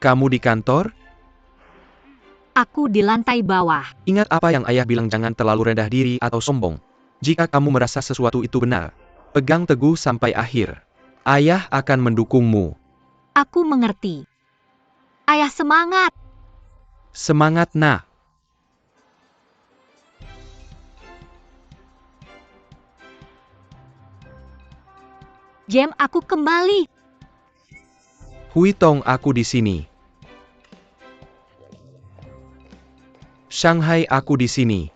Kamu di kantor? Aku di lantai bawah. Ingat apa yang ayah bilang, jangan terlalu rendah diri atau sombong. Jika kamu merasa sesuatu itu benar, pegang teguh sampai akhir. Ayah akan mendukungmu. Aku mengerti. Ayah, semangat! Semangat, nak. GM, aku kembali. Huitong, aku di sini. Shanghai, aku di sini.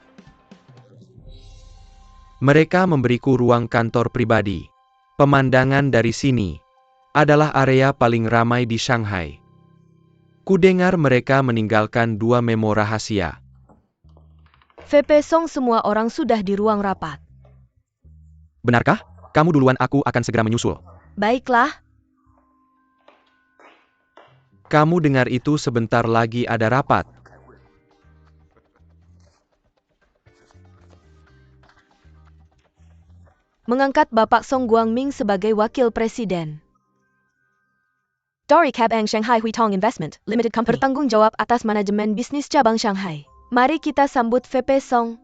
Mereka memberiku ruang kantor pribadi. Pemandangan dari sini adalah area paling ramai di Shanghai. Kudengar mereka meninggalkan 2 memo rahasia. VP Song, semua orang sudah di ruang rapat. Benarkah? Kamu duluan, aku akan segera menyusul. Baiklah. Kamu dengar itu, sebentar lagi ada rapat. Mengangkat Bapak Song Guangming sebagai wakil presiden. Dory Cabang Shanghai Huitong Investment Limited Company bertanggung jawab atas manajemen bisnis cabang Shanghai. Mari kita sambut VP Song.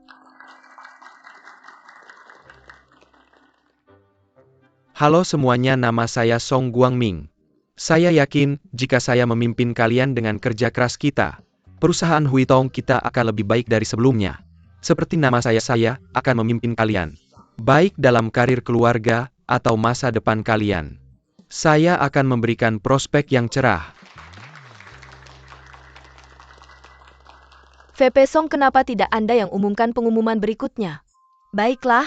Halo semuanya, nama saya Song Guangming. Saya yakin jika saya memimpin kalian dengan kerja keras kita, perusahaan Huitong kita akan lebih baik dari sebelumnya. Seperti nama saya akan memimpin kalian, baik dalam karir keluarga atau masa depan kalian. Saya akan memberikan prospek yang cerah. VP Song, kenapa tidak Anda yang umumkan pengumuman berikutnya? Baiklah.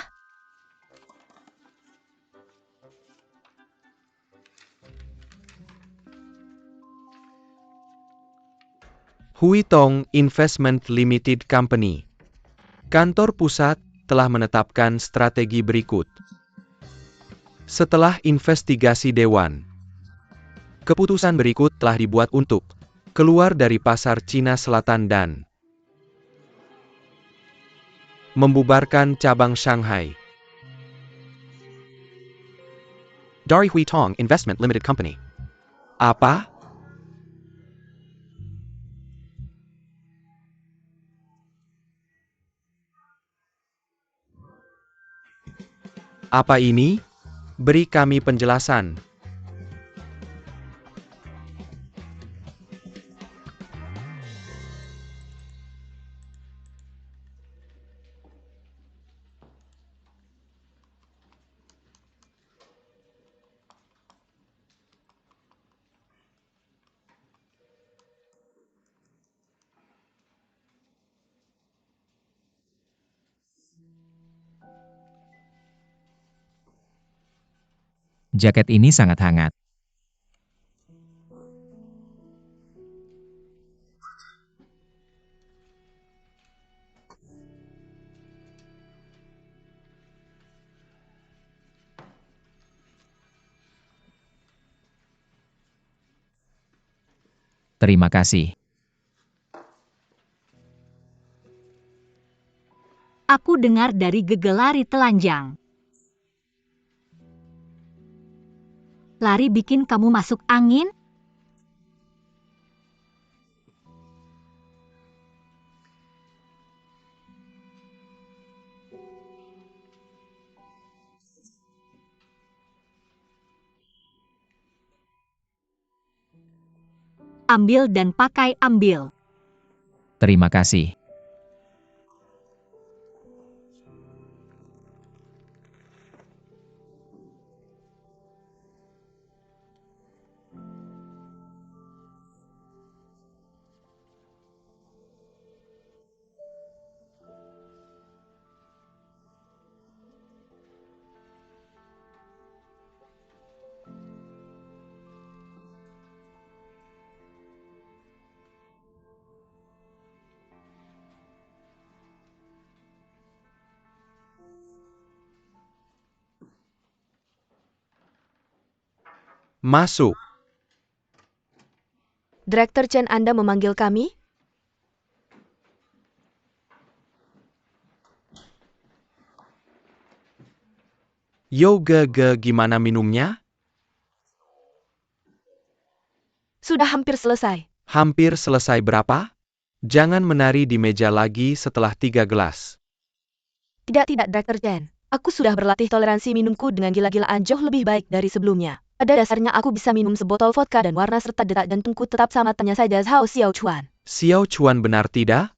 Huitong Investment Limited Company. Kantor pusat telah menetapkan strategi berikut. Setelah investigasi Dewan, keputusan berikut telah dibuat untuk keluar dari pasar Cina Selatan dan membubarkan cabang Shanghai. Dari Huitong Investment Limited Company. Apa? Apa ini? Beri kami penjelasan. Jaket ini sangat hangat. Terima kasih. Aku dengar dari gegelari telanjang. Lari bikin kamu masuk angin? Ambil dan pakai ambil. Terima kasih. Masuk. Direktur Chen, Anda memanggil kami? Gimana minumnya? Sudah hampir selesai. Hampir selesai berapa? Jangan menari di meja lagi setelah 3 gelas. Tidak, Direktur Chen. Aku sudah berlatih toleransi minumku dengan gila-gilaan jauh lebih baik dari sebelumnya. Pada dasarnya aku bisa minum sebotol vodka dan warna serta detak jantungku tetap sama, tanya saja Zhao Xiaochuan. Xiao Chuan benar tidak?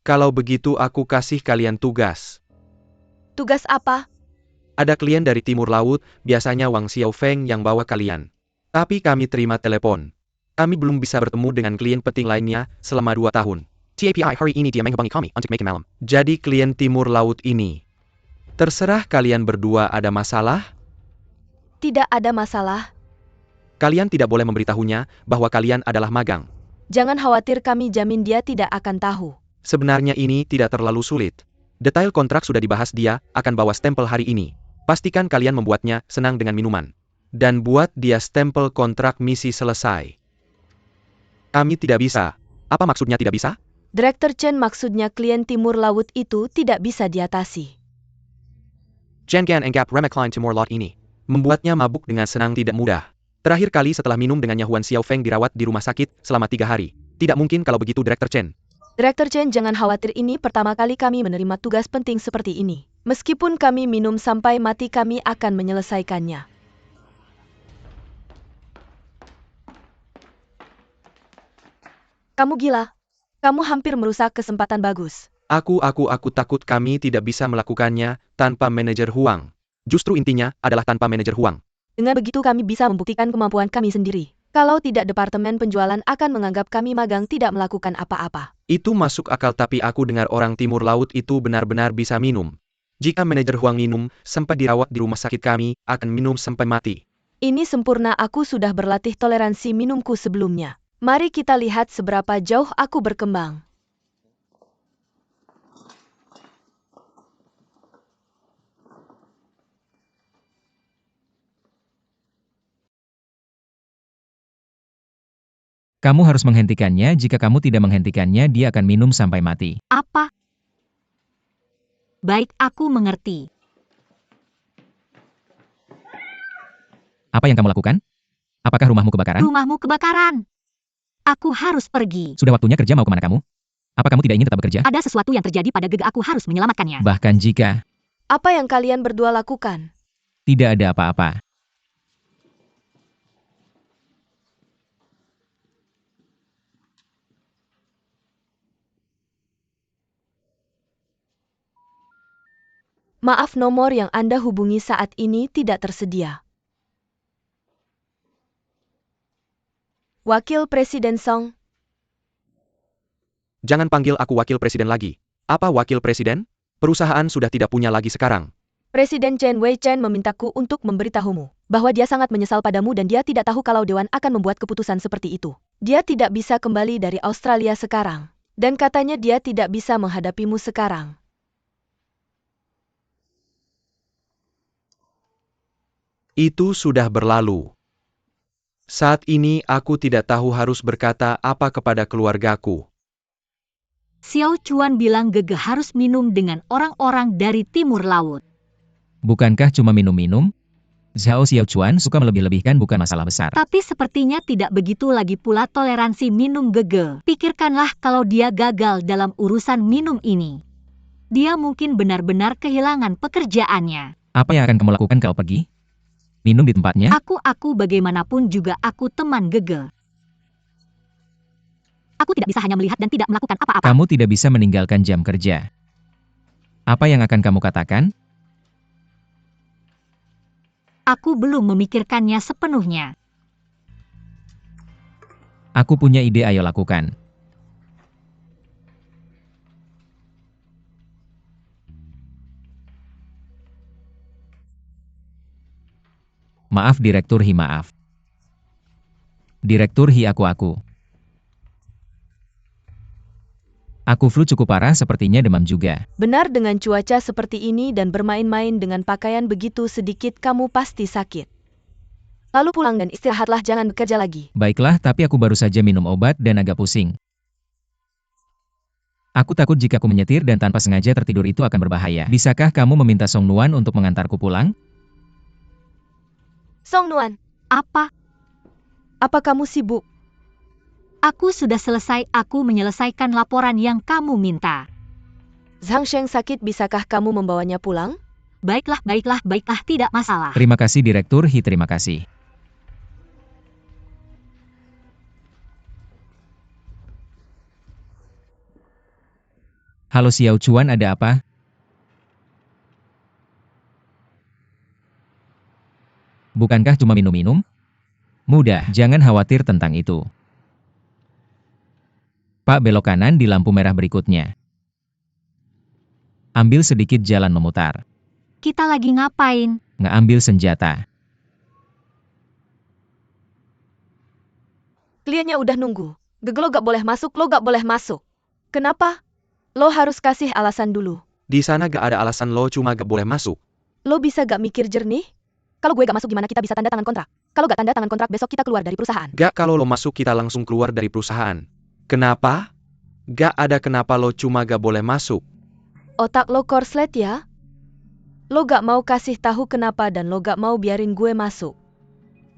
Kalau begitu aku kasih kalian tugas. Tugas apa? Ada klien dari Timur Laut, biasanya Wang Xiaofeng yang bawa kalian. Tapi kami terima telepon. Kami belum bisa bertemu dengan klien penting lainnya selama 2 tahun. TAPI hari ini dia menghubungi kami untuk makan malam. Jadi klien Timur Laut ini. Terserah kalian berdua ada masalah? Tidak ada masalah. Kalian tidak boleh memberitahunya bahwa kalian adalah magang. Jangan khawatir, kami jamin dia tidak akan tahu. Sebenarnya ini tidak terlalu sulit. Detail kontrak sudah dibahas, dia akan bawa stempel hari ini. Pastikan kalian membuatnya senang dengan minuman. Dan buat dia stempel kontrak misi selesai. Kami tidak bisa. Apa maksudnya tidak bisa? Direktur Chen, maksudnya klien Timur Laut itu tidak bisa diatasi. Jangan anggap remeh klien Timur Laut ini. Membuatnya mabuk dengan senang tidak mudah. Terakhir kali setelah minum dengannya Huan Xiaofeng dirawat di rumah sakit selama 3 hari. Tidak mungkin kalau begitu, Direktur Chen. Direktur Chen, jangan khawatir, ini pertama kali kami menerima tugas penting seperti ini. Meskipun kami minum sampai mati, kami akan menyelesaikannya. Kamu gila. Kamu hampir merusak kesempatan bagus. Aku takut kami tidak bisa melakukannya tanpa manajer Huang. Justru intinya adalah tanpa manajer Huang. Dengan begitu kami bisa membuktikan kemampuan kami sendiri. Kalau tidak, departemen penjualan akan menganggap kami magang tidak melakukan apa-apa. Itu masuk akal, tapi aku dengar orang Timur Laut itu benar-benar bisa minum. Jika manajer Huang minum sampai dirawat di rumah sakit, kami akan minum sampai mati. Ini sempurna, aku sudah berlatih toleransi minumku sebelumnya. Mari kita lihat seberapa jauh aku berkembang. Kamu harus menghentikannya, jika kamu tidak menghentikannya dia akan minum sampai mati. Apa? Baik, aku mengerti. Apa yang kamu lakukan? Apakah rumahmu kebakaran? Rumahmu kebakaran. Aku harus pergi. Sudah waktunya kerja, mau kemana kamu? Apa kamu tidak ingin tetap bekerja? Ada sesuatu yang terjadi pada Gege, aku harus menyelamatkannya. Bahkan jika Apa yang kalian berdua lakukan? tidak ada apa-apa. Maaf, nomor yang Anda hubungi saat ini tidak tersedia. Wakil Presiden Song. Jangan panggil aku wakil presiden lagi. Apa wakil presiden? Perusahaan sudah tidak punya lagi sekarang. Presiden Chen Wei-chen memintaku untuk memberitahumu bahwa dia sangat menyesal padamu dan dia tidak tahu kalau Dewan akan membuat keputusan seperti itu. Dia tidak bisa kembali dari Australia sekarang. Dan katanya dia tidak bisa menghadapimu sekarang. Itu sudah berlalu. Saat ini aku tidak tahu harus berkata apa kepada keluargaku. Xiao Chuan bilang Gege harus minum dengan orang-orang dari timur laut. Bukankah cuma minum-minum? Zhao Xiaochuan suka melebih-lebihkan, bukan masalah besar. Tapi sepertinya tidak begitu lagi pula toleransi minum Gege. Pikirkanlah kalau dia gagal dalam urusan minum ini. Dia mungkin benar-benar kehilangan pekerjaannya. Apa yang akan kamu lakukan kalau pergi? Minum di tempatnya? Aku bagaimanapun juga aku teman Gege. Aku tidak bisa hanya melihat dan tidak melakukan apa-apa. Kamu tidak bisa meninggalkan jam kerja. Apa yang akan kamu katakan? Aku belum memikirkannya sepenuhnya. Aku punya ide, ayo lakukan. Maaf Direktur Hi, maaf. Direktur Hi, aku. Aku flu cukup parah, sepertinya demam juga. Benar, dengan cuaca seperti ini dan bermain-main dengan pakaian begitu sedikit kamu pasti sakit. Lalu pulang dan istirahatlah, jangan bekerja lagi. Baiklah, tapi aku baru saja minum obat dan agak pusing. Aku takut jika aku menyetir dan tanpa sengaja tertidur itu akan berbahaya. Bisakah kamu meminta Song Nuan untuk mengantarku pulang? Song Nuan, Apa? apa kamu sibuk? Aku sudah selesai, aku menyelesaikan laporan yang kamu minta. Zhang Sheng sakit, bisakah kamu membawanya pulang? Baiklah, tidak masalah. Terima kasih Direktur Hi, terima kasih. Halo Xiao Chuan, ada apa? Bukankah cuma minum-minum? Mudah, jangan khawatir tentang itu. Pak, belok kanan di lampu merah berikutnya. Ambil sedikit jalan memutar. Kita lagi ngapain? Ngambil senjata. Kliennya udah nunggu. Gege, lo gak boleh masuk, lo gak boleh masuk. Kenapa? Lo harus kasih alasan dulu. Di sana gak ada alasan, lo cuma gak boleh masuk. Lo bisa gak mikir jernih? Kalau gue gak masuk, gimana kita bisa tanda tangan kontrak? Kalau gak tanda tangan kontrak, besok kita keluar dari perusahaan. Gak, kalau lo masuk kita langsung keluar dari perusahaan. Kenapa? Gak ada kenapa, lo cuma gak boleh masuk. Otak lo korslet ya? Lo gak mau kasih tahu kenapa dan lo gak mau biarin gue masuk.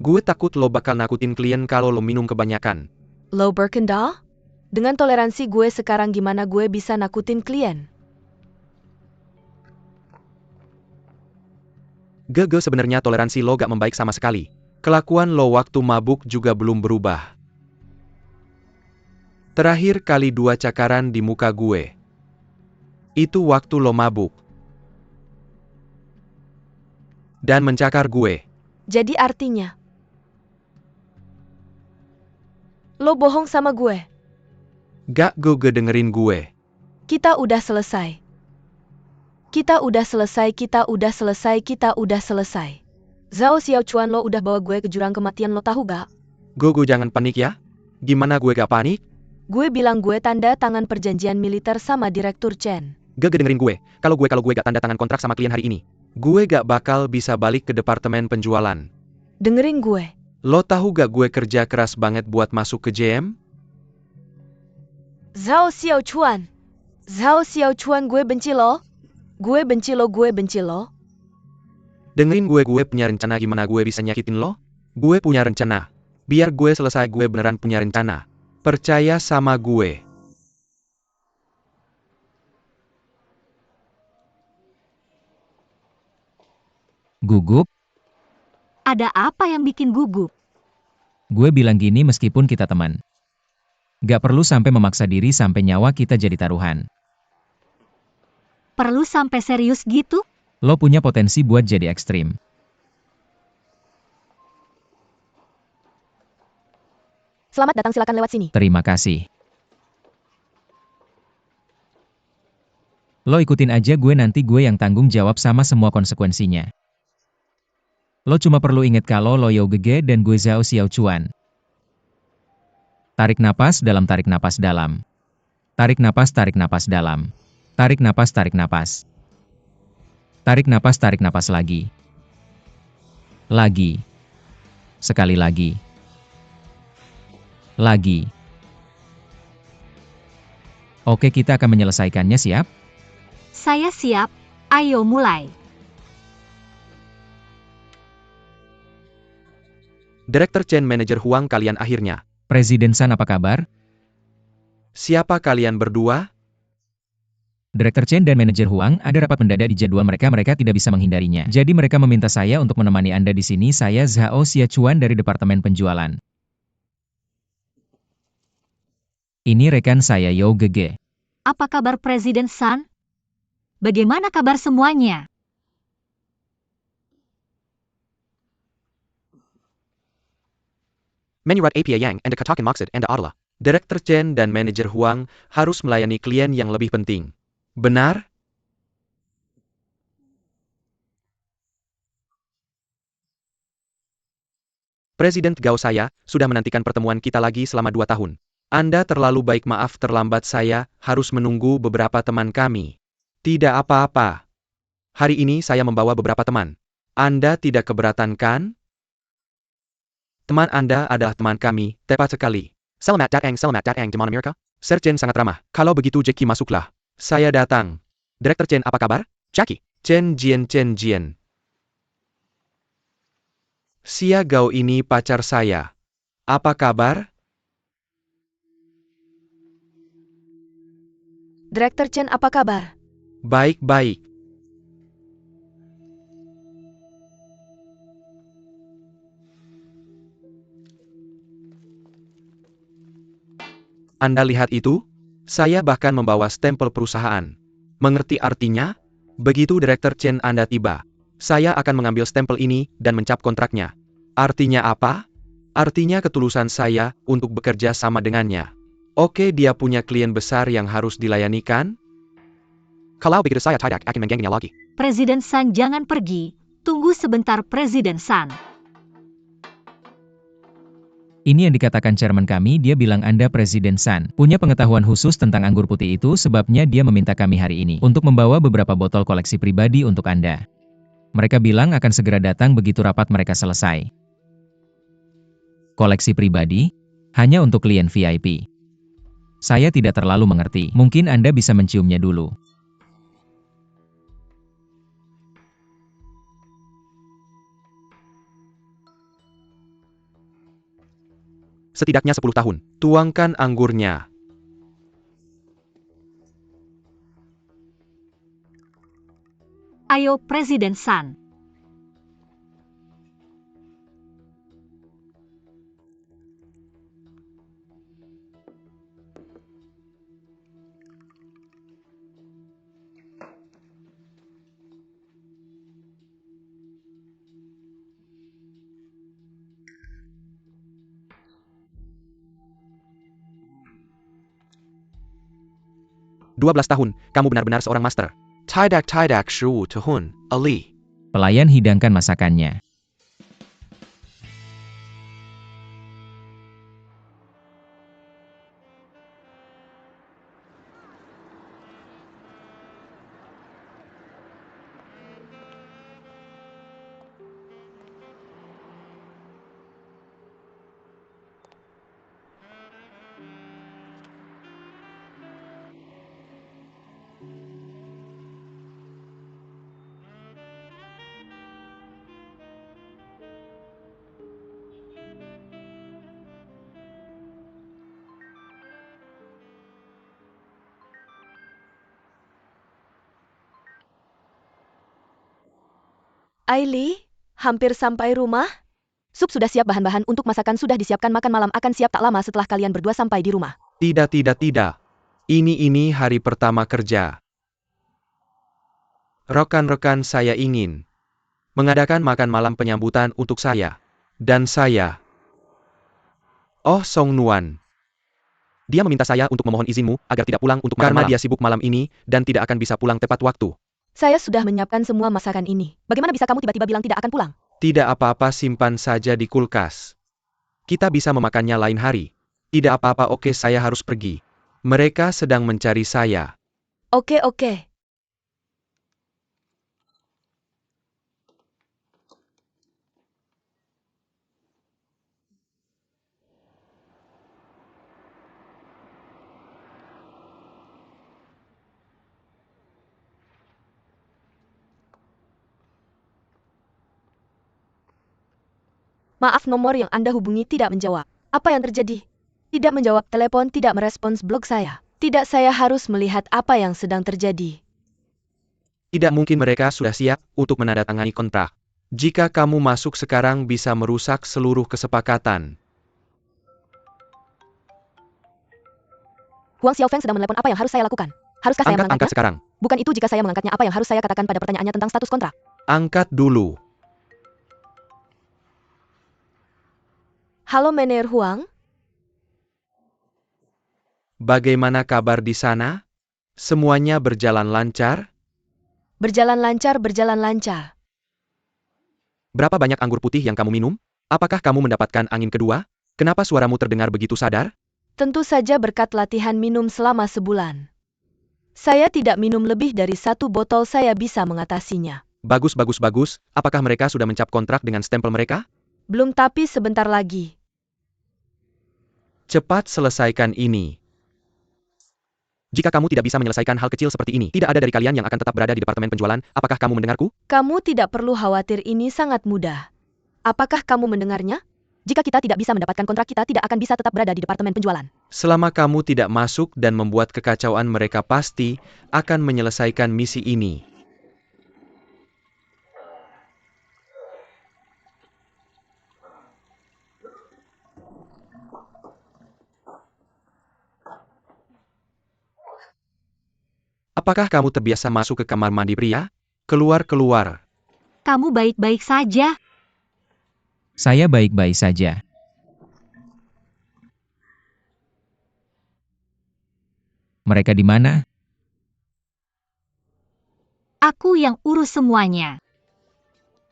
Gue takut lo bakal nakutin klien kalau lo minum kebanyakan. Lo berkendah? Dengan toleransi gue sekarang, gimana gue bisa nakutin klien? Gege, sebenarnya toleransi lo gak membaik sama sekali. Kelakuan lo waktu mabuk juga belum berubah. Terakhir kali 2 cakaran di muka gue. Itu waktu lo mabuk. Dan mencakar gue. Jadi artinya lo bohong sama gue. Gak, Gege, dengerin gue. Kita udah selesai. Kita udah selesai. Zhao Xiaochuan, lo udah bawa gue ke jurang kematian, lo tahu gak? Gogo jangan panik ya. Gimana gue gak panik? Gue bilang gue tanda tangan perjanjian militer sama Direktur Chen. Gak dengerin gue. Kalau gue gak tanda tangan kontrak sama klien hari ini, gue gak bakal bisa balik ke departemen penjualan. Dengerin gue. Lo tahu gak gue kerja keras banget buat masuk ke JM? Zhao Xiaochuan. Zhao Xiaochuan, gue benci lo. Gue benci lo, gue benci lo. Dengerin gue punya rencana gimana gue bisa nyakitin lo? Gue punya rencana. Biar gue selesai, gue beneran punya rencana. Percaya sama gue. Gugup? Ada apa yang bikin gugup? Gue bilang gini meskipun kita teman. Gak perlu sampai memaksa diri sampai nyawa kita jadi taruhan. Perlu sampai serius gitu? Lo punya potensi buat jadi ekstrim. Selamat datang, silakan lewat sini. Terima kasih. Lo ikutin aja gue, nanti gue yang tanggung jawab sama semua konsekuensinya. Lo cuma perlu inget kalau lo Yao Gege dan gue Zhao Xiaochuan. Tarik napas dalam, tarik napas dalam. Tarik napas dalam. Tarik napas. Tarik napas lagi. Lagi. Sekali lagi. Lagi. Oke, kita akan menyelesaikannya, siap? Saya siap. Ayo mulai. Direktur Chen, Manajer Huang, kalian akhirnya. Presiden San, apa kabar? Siapa kalian berdua? Direktur Chen dan Manajer Huang ada rapat mendadak di jadwal mereka tidak bisa menghindarinya. Jadi mereka meminta saya untuk menemani Anda di sini. Saya Zhao Xiaochuan dari Departemen Penjualan. Ini rekan saya Yao Gege. Apa kabar Presiden San? Bagaimana kabar semuanya? Menyurat APA Yang and katakan maksud Anda adalah, Direktur Chen dan Manajer Huang harus melayani klien yang lebih penting. Benar? Presiden Gao, saya sudah menantikan pertemuan kita lagi selama 2 tahun. Anda terlalu baik, maaf terlambat, saya harus menunggu beberapa teman kami. Tidak apa-apa. Hari ini saya membawa beberapa teman. Anda tidak keberatan kan? Teman Anda adalah teman kami, tepat sekali. Selamat datang di mana mereka? Sir Chen sangat ramah. Kalau begitu Jackie masuklah. Saya datang. Direktur Chen, apa kabar? Jackie. Chen Jian. Xia Gao ini pacar saya. Apa kabar? Direktur Chen, apa kabar? Baik-baik. Anda lihat itu? Saya bahkan membawa stempel perusahaan. Mengerti artinya? Begitu Direktur Chen Anda tiba, saya akan mengambil stempel ini dan mencap kontraknya. Artinya apa? Artinya ketulusan saya untuk bekerja sama dengannya. Oke, dia punya klien besar yang harus dilayani kan? Kalau begitu saya tidak akan mengganggunya lagi. Presiden San, jangan pergi. Tunggu sebentar Presiden San. Ini yang dikatakan chairman kami, dia bilang Anda Presiden San punya pengetahuan khusus tentang anggur putih itu, sebabnya dia meminta kami hari ini untuk membawa beberapa botol koleksi pribadi untuk Anda. Mereka bilang akan segera datang begitu rapat mereka selesai. Koleksi pribadi? Hanya untuk klien VIP. Saya tidak terlalu mengerti, mungkin Anda bisa menciumnya dulu. Setidaknya 10 tahun. Tuangkan anggurnya. Ayo Presiden San. Dua 12 tahun, kamu benar-benar seorang master. Tidak 15 tahun, Ali. Pelayan hidangkan masakannya. Aili, hampir sampai rumah? Sup sudah siap, bahan-bahan untuk masakan sudah disiapkan, makan malam akan siap tak lama setelah kalian berdua sampai di rumah. Tidak, tidak, tidak. Ini hari pertama kerja. Rekan-rekan saya ingin mengadakan makan malam penyambutan untuk saya. Dan saya. Oh, Song Nuan. Dia meminta saya untuk memohon izinmu agar tidak pulang untuk makan malam. Karena dia sibuk malam ini dan tidak akan bisa pulang tepat waktu. Saya sudah menyiapkan semua masakan ini. Bagaimana bisa kamu tiba-tiba bilang tidak akan pulang? Tidak apa-apa, simpan saja di kulkas. Kita bisa memakannya lain hari. Tidak apa-apa, oke, saya harus pergi. Mereka sedang mencari saya. Oke, oke. Maaf, nomor yang Anda hubungi tidak menjawab. Apa yang terjadi? Tidak menjawab telepon, tidak merespons blog saya. Tidak, saya harus melihat apa yang sedang terjadi. Tidak mungkin mereka sudah siap untuk menandatangani kontrak. Jika kamu masuk sekarang bisa merusak seluruh kesepakatan. Huang Xiaofeng sedang menelepon, apa yang harus saya lakukan? Haruskah saya Angkat mengangkatnya? sekarang. Bukan itu, jika saya mengangkatnya apa yang harus saya katakan pada pertanyaannya tentang status kontrak? Angkat dulu. Halo Mener Huang? Bagaimana kabar di sana? Semuanya berjalan lancar? Berjalan lancar, berjalan lancar. Berapa banyak anggur putih yang kamu minum? Apakah kamu mendapatkan angin kedua? Kenapa suaramu terdengar begitu sadar? Tentu saja berkat latihan minum selama sebulan. Saya tidak minum lebih dari 1 botol, saya bisa mengatasinya. Bagus, bagus, bagus. Apakah mereka sudah mencap kontrak dengan stempel mereka? Belum, tapi sebentar lagi. Cepat selesaikan ini. Jika kamu tidak bisa menyelesaikan hal kecil seperti ini, tidak ada dari kalian yang akan tetap berada di departemen penjualan. Apakah kamu mendengarku? Kamu tidak perlu khawatir, ini sangat mudah. Apakah kamu mendengarnya? Jika kita tidak bisa mendapatkan kontrak, kita tidak akan bisa tetap berada di departemen penjualan. Selama kamu tidak masuk dan membuat kekacauan, mereka pasti akan menyelesaikan misi ini. Apakah kamu terbiasa masuk ke kamar mandi pria? Keluar. Kamu baik-baik saja. Saya baik-baik saja. Mereka di mana? Aku yang urus semuanya.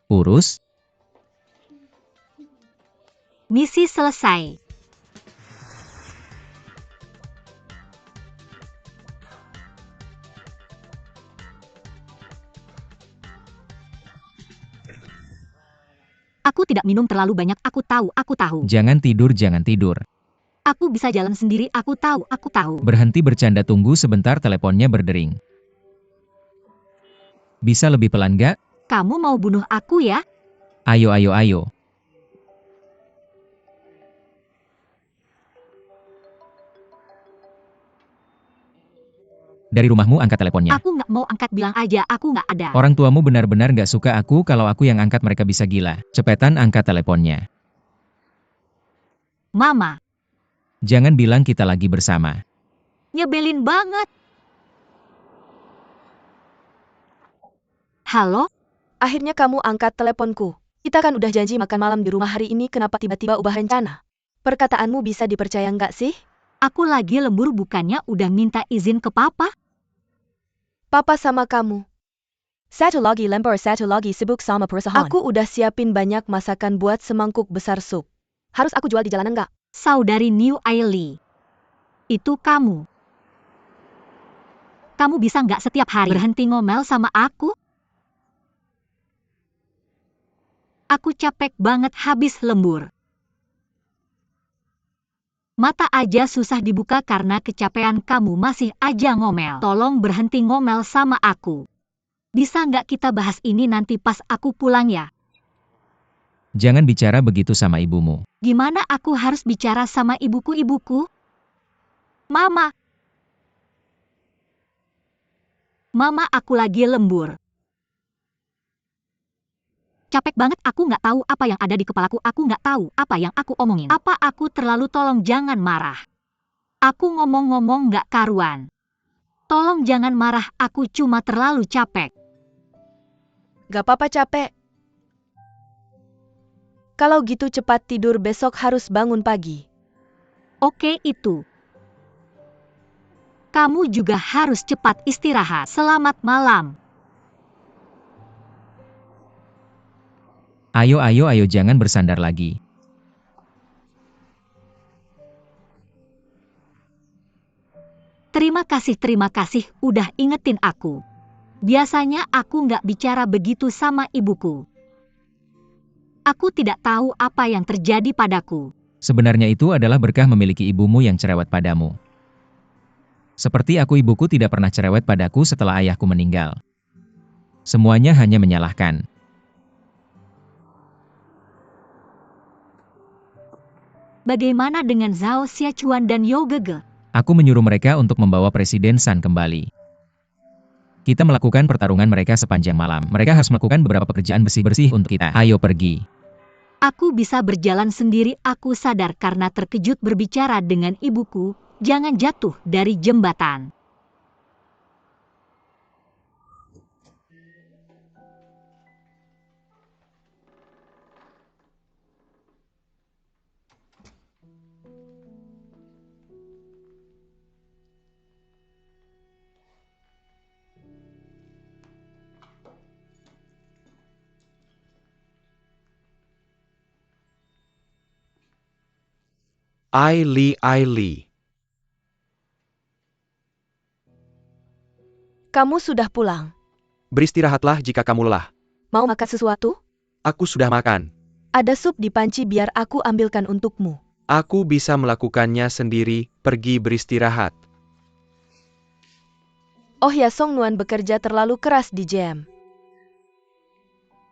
Urus? Misi selesai. Aku tidak minum terlalu banyak, aku tahu. Jangan tidur, jangan tidur. Aku bisa jalan sendiri, aku tahu. Berhenti bercanda, tunggu sebentar, teleponnya berdering. Bisa lebih pelan gak? Kamu mau bunuh aku ya? Ayo, ayo, ayo. Dari rumahmu, angkat teleponnya. Aku nggak mau angkat, bilang aja aku nggak ada. Orang tuamu benar-benar gak suka aku kalau aku yang angkat, mereka bisa gila. Cepetan angkat teleponnya. Mama, Jangan bilang kita lagi bersama. nyebelin banget. Halo? Akhirnya kamu angkat teleponku. Kita kan udah janji makan malam di rumah hari ini, kenapa tiba-tiba ubah rencana? Perkataanmu bisa dipercaya nggak sih? Aku lagi lembur, bukannya udah minta izin ke papa? Papa sama kamu. Satu lagi lembur, satu lagi sibuk sama perusahaan. Aku udah siapin banyak masakan buat semangkuk besar sup. Harus aku jual di jalanan nggak? Saudari New Ailey. Itu kamu. Kamu bisa nggak setiap hari berhenti ngomel sama aku? Aku capek banget habis lembur. Mata aja susah dibuka karena kecapean, kamu masih aja ngomel. Tolong berhenti ngomel sama aku. Bisa nggak kita bahas ini nanti pas aku pulang ya? Jangan bicara begitu sama ibumu. Gimana aku harus bicara sama ibuku? Mama. Mama, aku lagi lembur. Capek banget, aku nggak tahu apa yang ada di kepalaku, aku nggak tahu apa yang aku omongin. Apa aku terlalu, tolong jangan marah. Aku ngomong-ngomong nggak karuan. Tolong jangan marah, aku cuma terlalu capek. Gak apa-apa capek. Kalau gitu cepat tidur, besok harus bangun pagi. Oke itu. Kamu juga harus cepat istirahat. Selamat malam. Ayo, ayo, ayo, jangan bersandar lagi. Terima kasih udah ingetin aku. Biasanya aku nggak bicara begitu sama ibuku. Aku tidak tahu apa yang terjadi padaku. Sebenarnya itu adalah berkah memiliki ibumu yang cerewet padamu. Seperti aku, ibuku tidak pernah cerewet padaku setelah ayahku meninggal. Semuanya hanya menyalahkan. Bagaimana dengan Zhao Xiachuan dan Yao Gege? Aku menyuruh mereka untuk membawa Presiden San kembali. Kita melakukan pertarungan mereka sepanjang malam. Mereka harus melakukan beberapa pekerjaan bersih-bersih untuk kita. Ayo pergi. Aku bisa berjalan sendiri, aku sadar karena terkejut berbicara dengan ibuku. Jangan jatuh dari jembatan. Aili. Kamu sudah pulang. Beristirahatlah jika kamu lelah. Mau makan sesuatu? Aku sudah makan. Ada sup di panci, biar aku ambilkan untukmu. Aku bisa melakukannya sendiri, pergi beristirahat. Oh ya, Song Nuan bekerja terlalu keras di JM.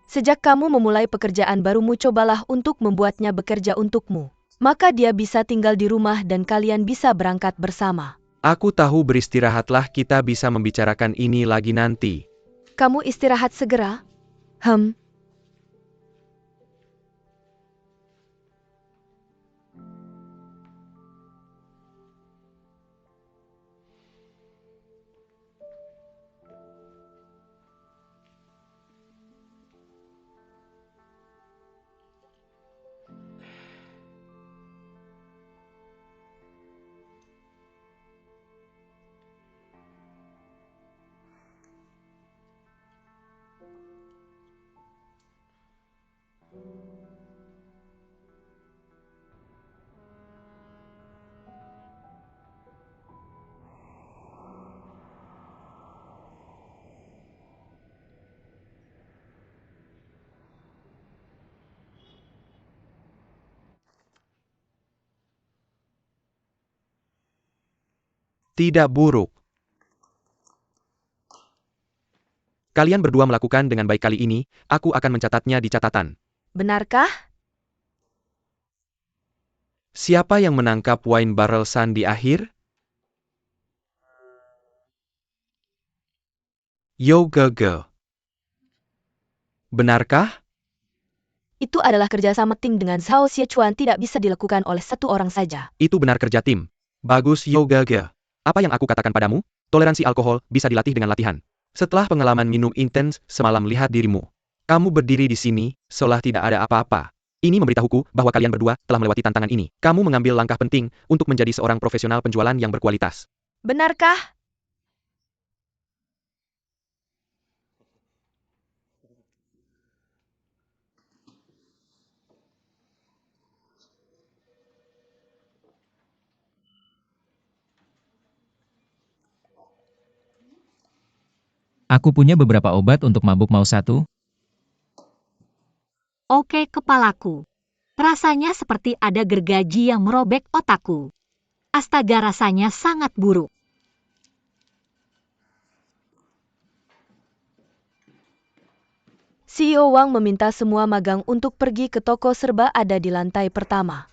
Sejak kamu memulai pekerjaan barumu, cobalah untuk membuatnya bekerja untukmu. Maka dia bisa tinggal di rumah dan kalian bisa berangkat bersama. Aku tahu, beristirahatlah, kita bisa membicarakan ini lagi nanti. Kamu istirahat segera? Tidak buruk. Kalian berdua melakukan dengan baik kali ini, aku akan mencatatnya di catatan. Benarkah? Siapa yang menangkap wine barrel Sun di akhir? Yao Gege. Benarkah? Itu adalah kerjasama tim dengan Zhao Xiachuan, tidak bisa dilakukan oleh satu orang saja. Itu benar, kerja tim. Bagus, Yao Gege. Apa yang aku katakan padamu? Toleransi alkohol bisa dilatih dengan latihan. Setelah pengalaman minum intens semalam, lihat dirimu. Kamu berdiri di sini, seolah tidak ada apa-apa. Ini memberitahuku bahwa kalian berdua telah melewati tantangan ini. Kamu mengambil langkah penting untuk menjadi seorang profesional penjualan yang berkualitas. Benarkah? Aku punya beberapa obat untuk mabuk, mau satu? Oke, kepalaku. Rasanya seperti ada gergaji yang merobek otakku. Astaga, rasanya sangat buruk. CEO Wang meminta semua magang untuk pergi ke toko serba ada di lantai pertama.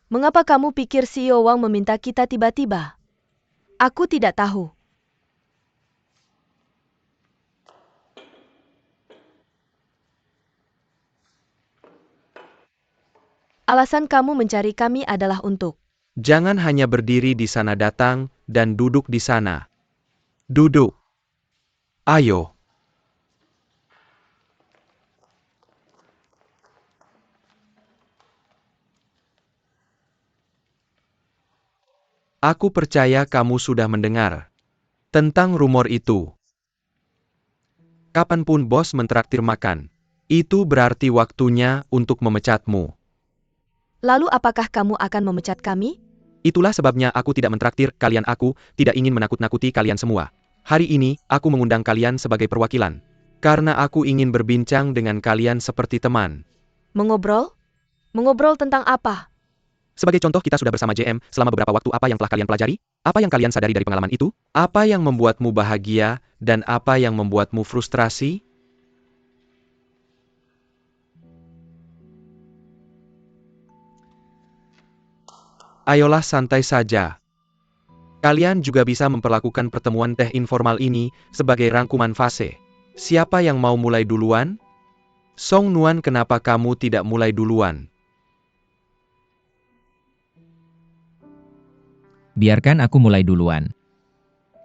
Mengapa kamu pikir CEO Wang meminta kita tiba-tiba? Aku tidak tahu. Alasan kamu mencari kami adalah untuk... Jangan hanya berdiri di sana, datang dan duduk di sana. Duduk. Ayo. Aku percaya kamu sudah mendengar tentang rumor itu. Kapanpun bos mentraktir makan, itu berarti waktunya untuk memecatmu. Lalu apakah kamu akan memecat kami? Itulah sebabnya aku tidak mentraktir kalian. Aku tidak ingin menakut-nakuti kalian semua. Hari ini, aku mengundang kalian sebagai perwakilan. Karena aku ingin berbincang dengan kalian seperti teman. Mengobrol? Mengobrol tentang apa? Sebagai contoh, kita sudah bersama JM selama beberapa waktu. Apa yang telah kalian pelajari? Apa yang kalian sadari dari pengalaman itu? Apa yang membuatmu bahagia, dan apa yang membuatmu frustrasi? Ayolah santai saja. Kalian juga bisa memperlakukan pertemuan teh informal ini sebagai rangkuman fase. Siapa yang mau mulai duluan? Song Nuan, kenapa kamu tidak mulai duluan? Biarkan aku mulai duluan.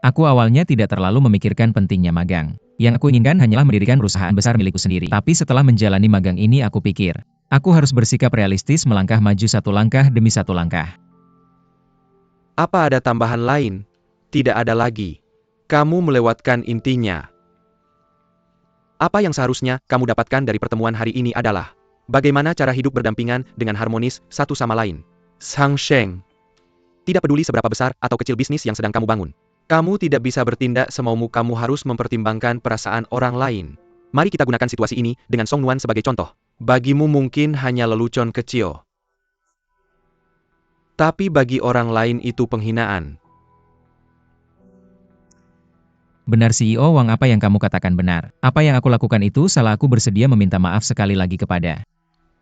Aku awalnya tidak terlalu memikirkan pentingnya magang. Yang aku inginkan hanyalah mendirikan perusahaan besar milikku sendiri. Tapi setelah menjalani magang ini aku pikir, aku harus bersikap realistis, melangkah maju satu langkah demi satu langkah. Apa ada tambahan lain? Tidak ada lagi. Kamu melewatkan intinya. Apa yang seharusnya kamu dapatkan dari pertemuan hari ini adalah bagaimana cara hidup berdampingan dengan harmonis satu sama lain. Zhang Sheng. Tidak peduli seberapa besar atau kecil bisnis yang sedang kamu bangun. Kamu tidak bisa bertindak semaumu, kamu harus mempertimbangkan perasaan orang lain. Mari kita gunakan situasi ini dengan Song Nuan sebagai contoh. Bagimu mungkin hanya lelucon kecil. Tapi bagi orang lain itu penghinaan. Benar CEO Wang, apa yang kamu katakan benar. Apa yang aku lakukan itu salah, aku bersedia meminta maaf sekali lagi kepada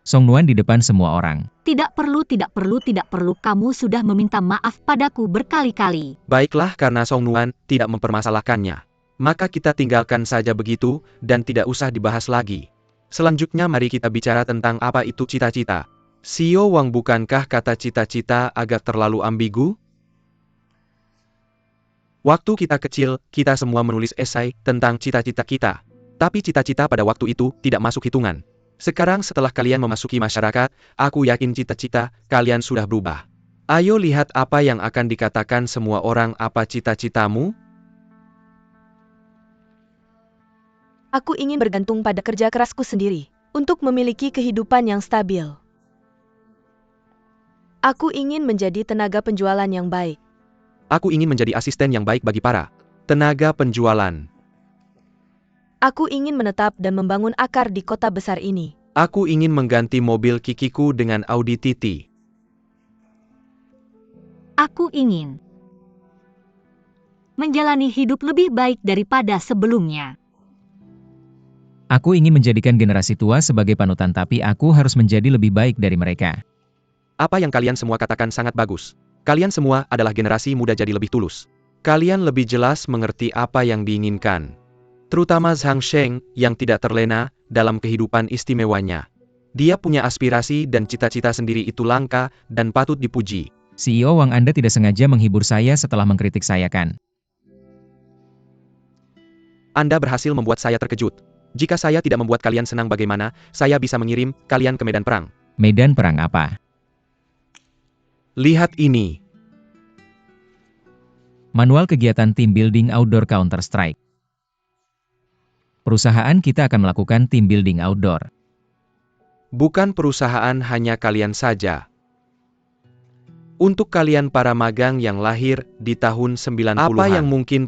Song Nuan di depan semua orang. Tidak perlu, tidak perlu, tidak perlu. Kamu sudah meminta maaf padaku berkali-kali. Baiklah, karena Song Nuan tidak mempermasalahkannya. Maka kita tinggalkan saja begitu, dan tidak usah dibahas lagi. Selanjutnya mari kita bicara tentang apa itu cita-cita. CEO Wang, bukankah kata cita-cita agak terlalu ambigu? Waktu kita kecil, kita semua menulis esai tentang cita-cita kita. Tapi cita-cita pada waktu itu tidak masuk hitungan. Sekarang setelah kalian memasuki masyarakat, aku yakin cita-cita kalian sudah berubah. Ayo lihat apa yang akan dikatakan semua orang. Apa cita-citamu? Aku ingin bergantung pada kerja kerasku sendiri untuk memiliki kehidupan yang stabil. Aku ingin menjadi tenaga penjualan yang baik. Aku ingin menjadi asisten yang baik bagi para tenaga penjualan. Aku ingin menetap dan membangun akar di kota besar ini. Aku ingin mengganti mobil Kikiku dengan Audi TT. Aku ingin menjalani hidup lebih baik daripada sebelumnya. Aku ingin menjadikan generasi tua sebagai panutan, tapi aku harus menjadi lebih baik dari mereka. Apa yang kalian semua katakan sangat bagus. Kalian semua adalah generasi muda, jadi lebih tulus. Kalian lebih jelas mengerti apa yang diinginkan. Terutama Zhang Sheng yang tidak terlena dalam kehidupan istimewanya. Dia punya aspirasi dan cita-cita sendiri, itu langka dan patut dipuji. CEO Wang, Anda tidak sengaja menghibur saya setelah mengkritik saya, kan? Anda berhasil membuat saya terkejut. Jika saya tidak membuat kalian senang, bagaimana saya bisa mengirim kalian ke medan perang? Medan perang apa? Lihat ini. Manual kegiatan Team Building Outdoor Counter-Strike. Perusahaan kita akan melakukan team building outdoor. Bukan perusahaan hanya kalian saja. Untuk kalian para magang yang lahir di tahun 90-an. Apa yang mungkin